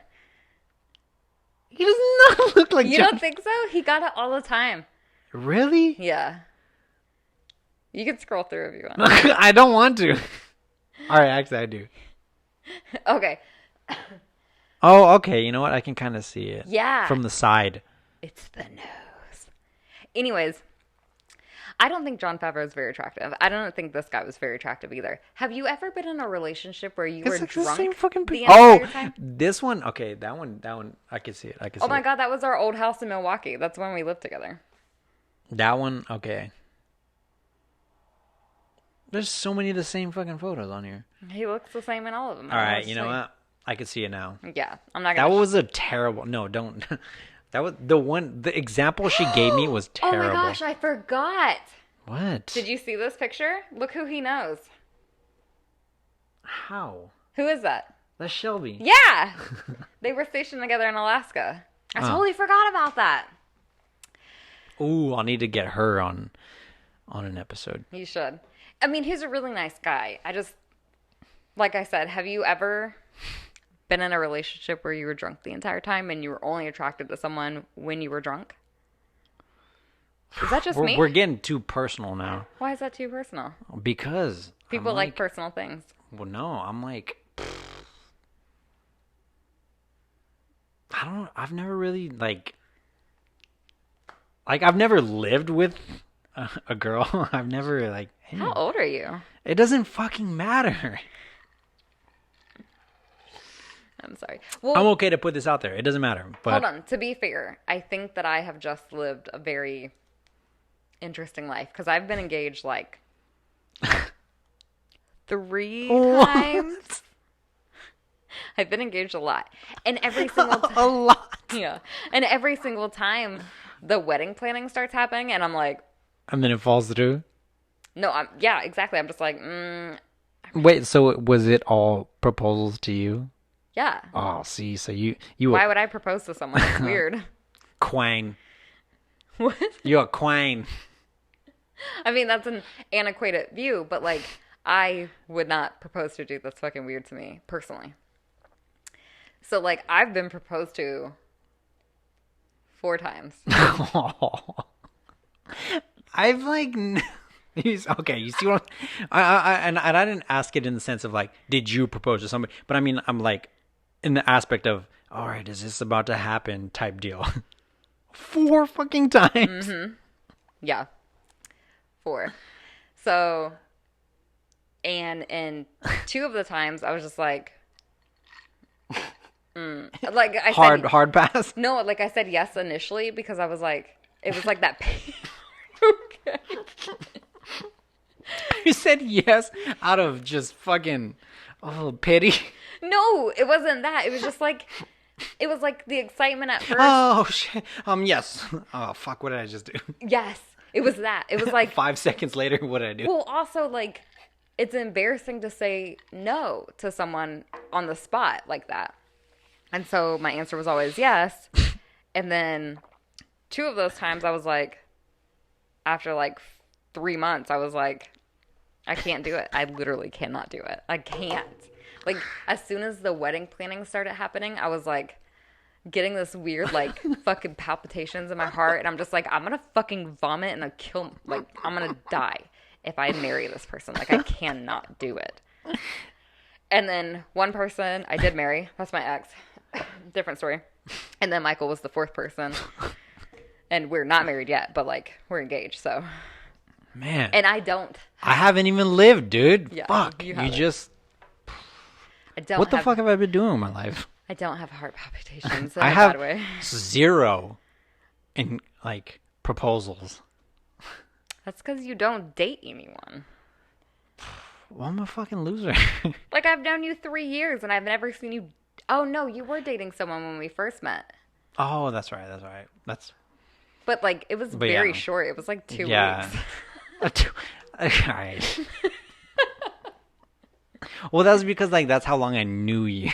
He does not look like You Jon... don't think so? He got it all the time. Really? Yeah. You can scroll through if you want. I don't want to. All right, actually, I do. Okay. Oh, okay. You know what? I can kind of see it. Yeah. From the side. It's the nose. Anyways, I don't think Jon Favreau is very attractive. I don't think this guy was very attractive either. Have you ever been in a relationship where you were It's like drunk the same fucking the Oh, entire time? this one. Okay, that one. I can see it. Oh my god, that was our old house in Milwaukee. That's when we lived together. That one. Okay. There's so many of the same fucking photos on here. He looks the same in all of them. All right, you know what? I can see it now. Yeah, I'm not gonna. That was a terrible. No, don't. That was the one. The example she gave me was terrible. Oh my gosh, I forgot. What? Did you see this picture? Look who he knows. How? Who is that? That's Shelby. Yeah! They were stationed together in Alaska. I totally forgot about that. Ooh, I'll need to get her on an episode. You should. I mean, he's a really nice guy. I just, like I said, have you ever been in a relationship where you were drunk the entire time and you were only attracted to someone when you were drunk? Is that just me? We're getting too personal now. Why is that too personal? Because People like personal things. Well, no, I'm like, I've never really I've never lived with a girl. I've never hey. How old are you? It doesn't fucking matter. I'm sorry. Well, I'm okay to put this out there. It doesn't matter. But hold on. To be fair, I think that I have just lived a very interesting life because I've been engaged 3 times. I've been engaged a lot. And every single time, A lot. yeah. And every single time the wedding planning starts happening and I'm like, And then it falls through. no, yeah, exactly. I'm just like, Wait, so was it all proposals to you? yeah. Oh, see, so you Why a would I propose to someone? It's weird. quang. What? You're a quang. I mean, that's an antiquated view, but like, I would not propose to a dude. That's fucking weird to me, personally. So, like, I've been proposed to 4 times. I've like, okay. You see what and I didn't ask it in the sense of like, did you propose to somebody? But I mean, I'm like, in the aspect of, all right, is this about to happen? Type deal. 4 fucking times. Yeah. 4. So, and in 2 of the times, I was just like, like I said, Hard pass. no, like I said yes initially because I was like, it was like that. Okay. You said yes out of just fucking pity. No, it wasn't that. It was just like, it was like the excitement at first. Oh shit. Yes. Oh fuck. What did I just do? Yes, it was that. It was like 5 seconds later. What did I do? well, also like it's embarrassing to say no to someone on the spot like that. And so my answer was always yes. And then 2 of those times I was like, after like 3 months, I was like, I can't do it. I literally cannot do it. I can't. Like, as soon as the wedding planning started happening, I was like getting this weird, like, fucking palpitations in my heart. And I'm just like, I'm going to fucking vomit and I'm going to die if I marry this person. Like, I cannot do it. And then one person I did marry. That's my ex. Different story. And then Michael was the 4th person. And we're not married yet, but like we're engaged, so. Man. And I don't. I haven't even lived, dude. Yeah, Fuck. you You haven't. just. I don't. What the fuck have I been doing in my life? I don't have heart palpitations in I a have bad way. 0 in like proposals. That's because you don't date anyone. Well, I'm a fucking loser. Like I've known you 3 years and I've never seen you. Oh no, you were dating someone when we first met. Oh, that's right. That's. But like it was But very yeah. short. It was like 2 Yeah. weeks. All right. Well, that was because like that's how long I knew you.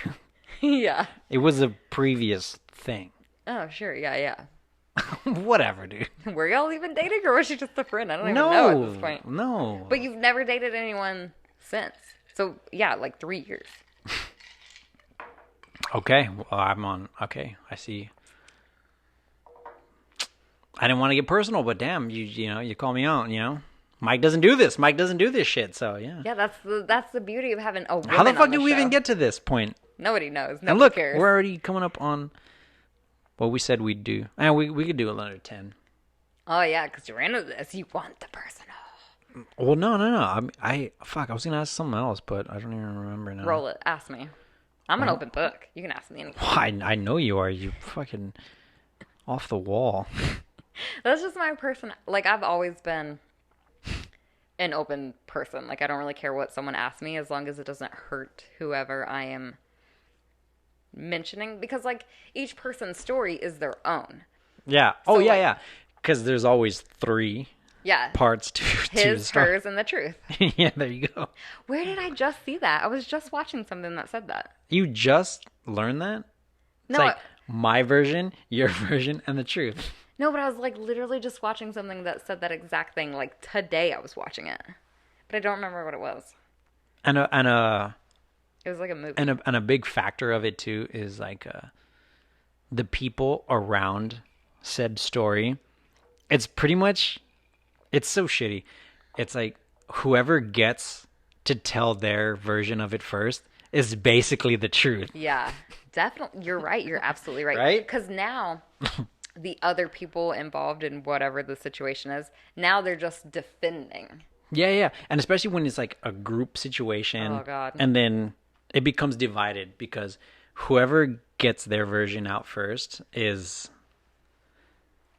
Yeah. It was a previous thing. Oh sure. Yeah. Yeah. Whatever, dude. Were y'all even dating or was she just a friend? I don't even know at this point. No. But you've never dated anyone since. So yeah, like 3 years. Okay. Well, I'm on. Okay, I see. I didn't want to get personal, but damn, you call me out. Mike doesn't do this. Mike doesn't do this shit. So yeah. Yeah, that's the beauty of having a woman. How the fuck on did we show. even get to this point? Nobody knows. Nobody And look, cares. we're already coming up on what we said we'd do. And we could do another 10. Oh yeah, because you're into this. You want the personal. Well, no. I was gonna ask something else, but I don't even remember now. Roll it. Ask me. I'm an open book. You can ask me anything. I know you are. You fucking off the wall. That's just my person. Like I've always been an open person. Like I don't really care what someone asks me as long as it doesn't hurt whoever I am mentioning. Because like each person's story is their own. Yeah. So, Yeah. Because there's always 3 Yeah. parts to the His, story. hers, and the truth. Yeah, there you go. Where did I just see that? I was just watching something that said that. You just learned that? It's No, like my version, your version, and the truth. No, but I was like literally just watching something that said that exact thing. Like today I was watching it. But I don't remember what it was. And a It was like a movie. and a big factor of it too is like the people around said story. It's pretty much, it's so shitty. It's like whoever gets to tell their version of it first is basically the truth. Yeah, definitely. You're right. You're absolutely right. Right? Because now the other people involved in whatever the situation is, now they're just defending. Yeah. And especially when it's like a group situation. Oh, God. And then it becomes divided because whoever gets their version out first is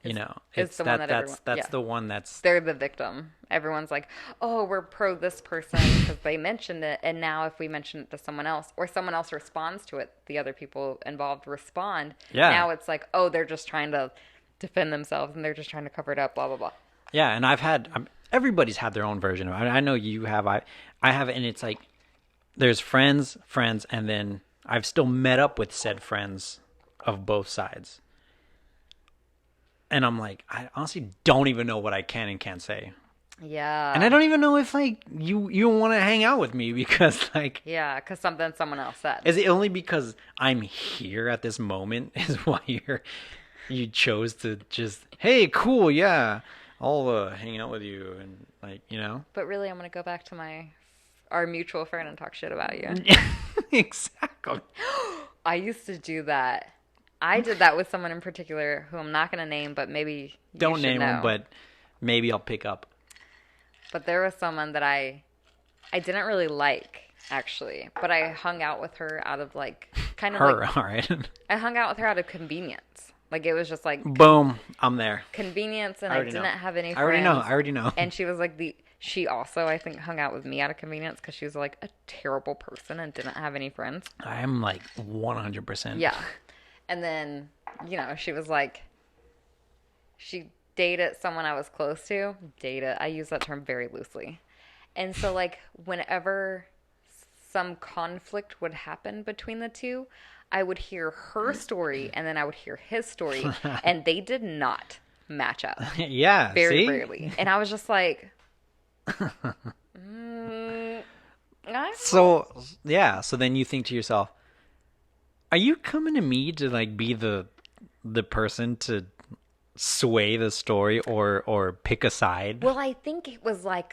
You know, is it's the one that that's everyone, yeah. the one that's They're the victim. Everyone's like, oh, we're pro this person because they mentioned it. And now if we mention it to someone else or someone else responds to it, the other people involved respond. Yeah. Now it's like, oh, they're just trying to defend themselves and they're just trying to cover it up, blah, blah, blah. yeah. And everybody's had their own version of it. I know you have. I have, and it's like there's friends, and then I've still met up with said friends of both sides. And I'm like, I honestly don't even know what I can and can't say. Yeah. And I don't even know if, like, you want to hang out with me because, like... Yeah, because something someone else said. Is it only because I'm here at this moment is why you chose to just, hey, cool, yeah, I'll hang out with you and, like, you know? But really, I'm going to go back to our mutual friend and talk shit about you. Exactly. I used to do that. I did that with someone in particular who I'm not going to name, but maybe you Don't should name know. him, but maybe I'll pick up. But there was someone that I didn't really like, actually. But I hung out with her out of, like, kind of Her, like... all right. I hung out with her out of convenience. Like, it was just, like... Boom, I'm there. Convenience, and I didn't have any friends. I already know. And she was, like, she also, I think, hung out with me out of convenience because she was, like, a terrible person and didn't have any friends. I am, like, 100%. Yeah. And then, you know, she was like, she dated someone I was close to. Dated, I use that term very loosely. And so, like, whenever some conflict would happen between the two, I would hear her story and then I would hear his story. And they did not match up. Yeah, Very see? rarely. And I was just like, So then you think to yourself, are you coming to me to, like, be the person to sway the story or pick a side? Well, I think it was like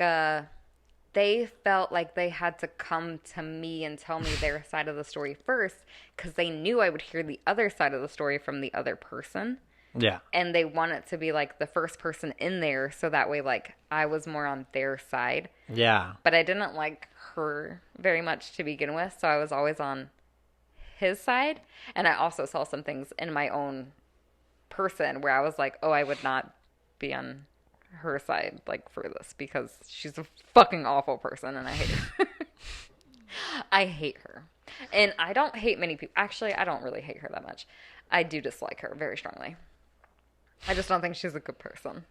they felt like they had to come to me and tell me their side of the story first because they knew I would hear the other side of the story from the other person. Yeah. And they wanted to be, like, the first person in there so that way, like, I was more on their side. Yeah. But I didn't like her very much to begin with, so I was always on his side. And I also saw some things in my own person where I was like, oh, I would not be on her side, like, for this because she's a fucking awful person and I hate her. I hate her. And I don't hate many people. Actually, I don't really hate her that much. I do dislike her very strongly. I just don't think she's a good person.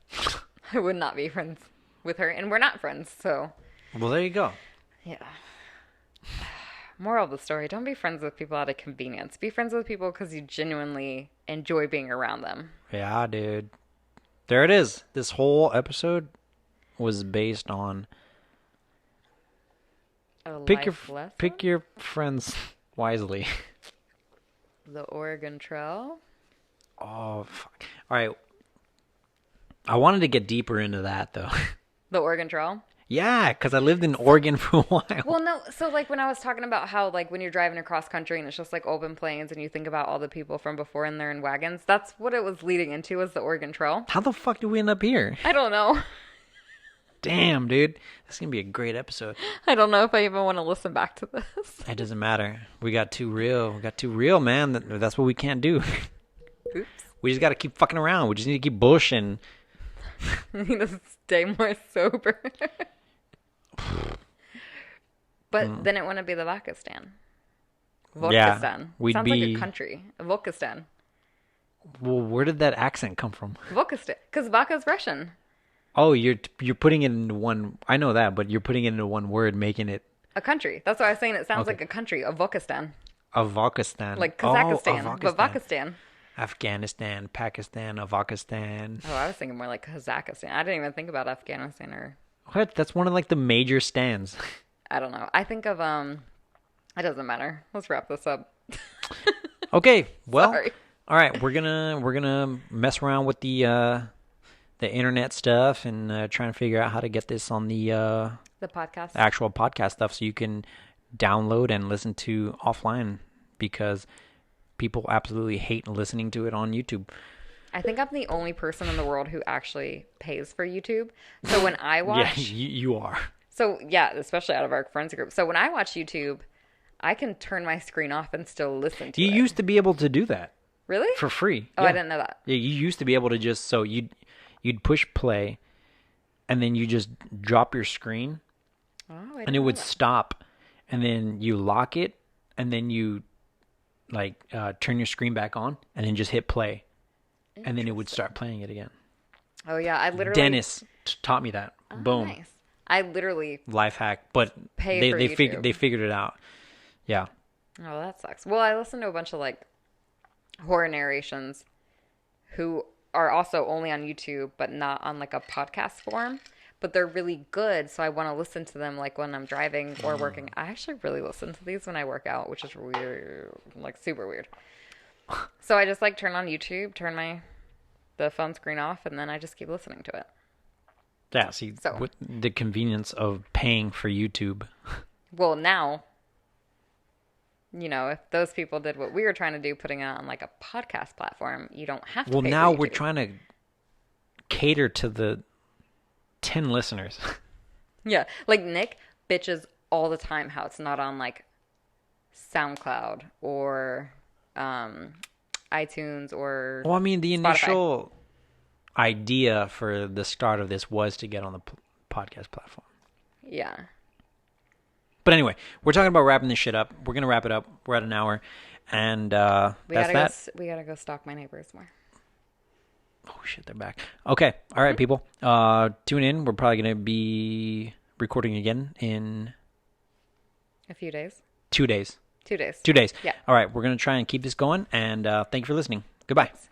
I would not be friends with her, and we're not friends, so... Well, there you go. Yeah. Moral of the story, don't be friends with people out of convenience. Be friends with people because you genuinely enjoy being around them. Yeah, dude. There it is. This whole episode was based on pick your friends wisely. The Oregon Trail. Oh, fuck. All right. I wanted to get deeper into that, though. The Oregon Trail? Yeah, because I lived in Oregon for a while. Well, no. So, like, when I was talking about how, like, when you're driving across country and it's just, like, open plains and you think about all the people from before and they're in wagons, that's what it was leading into, was the Oregon Trail. How the fuck did we end up here? I don't know. Damn, dude. This is going to be a great episode. I don't know if I even want to listen back to this. It doesn't matter. We got too real. We got too real, man. That's what we can't do. Oops. We just got to keep fucking around. We just need to keep bushing. I need to stay more sober. But then it wouldn't be the Vodkistan. Vodkistan. Yeah, sounds we'd like be... a country. Vodkistan. Well, where did that accent come from? Vodkistan. Because vodka's Russian. Oh, you're putting it into one... I know that, but you're putting it into one word, making it... A country. That's why I was saying it sounds like a country. A Vodkistan. A Vodkistan. Like Kazakhstan. Oh, but Vodkistan. Afghanistan, Pakistan, Avakistan. Oh, I was thinking more like Kazakhstan. I didn't even think about Afghanistan or... What? That's one of, like, the major stands. I don't know. I think of, it doesn't matter. Let's wrap this up. Okay, well, Sorry. All right, we're gonna mess around with the internet stuff and trying to figure out how to get this on the podcast, actual podcast stuff, so you can download and listen to offline, because people absolutely hate listening to it on YouTube. I think I'm the only person in the world who actually pays for YouTube. So when I watch... Yeah, you are. So, yeah, especially out of our friends group. So when I watch YouTube, I can turn my screen off and still listen to it. You used to be able to do that. Really? For free. Oh, Yeah. I didn't know that. Yeah, you used to be able to just you'd push play, and then you just drop your screen, Oh, I and didn't it know would that. stop, and then you lock it, and then you turn your screen back on, and then just hit play, and then it would start playing it again. Oh yeah, I literally. Dennis taught me that. Oh, Boom. nice. I literally Life hack, but pay for they YouTube. figured it out. Yeah. Oh, that sucks. Well, I listen to a bunch of like horror narrations who are also only on YouTube, but not on like a podcast form. But they're really good, so I want to listen to them like when I'm driving or working. I actually really listen to these when I work out, which is weird, like super weird. So I just like turn on YouTube, turn the phone screen off, and then I just keep listening to it. Yeah, see, So. the convenience of paying for YouTube. Well, now, if those people did what we were trying to do, putting it on like a podcast platform, you don't have to. Well, pay now for we're YouTube. trying to cater to the 10 listeners. Yeah, like Nick bitches all the time how it's not on like SoundCloud or iTunes or. Well, I mean, the Spotify. initial idea for the start of this was to get on the podcast platform. Yeah. But anyway, we're talking about wrapping this shit up. We're going to wrap it up. We're at an hour. And that's that. We gotta go stalk my neighbors more. Oh, shit, they're back. Okay. All right, people. Tune in. We're probably going to be recording again in A few days. 2 days. 2 days. 2 days. Yeah. All right. We're going to try and keep this going. And thank you for listening. Goodbye. Thanks.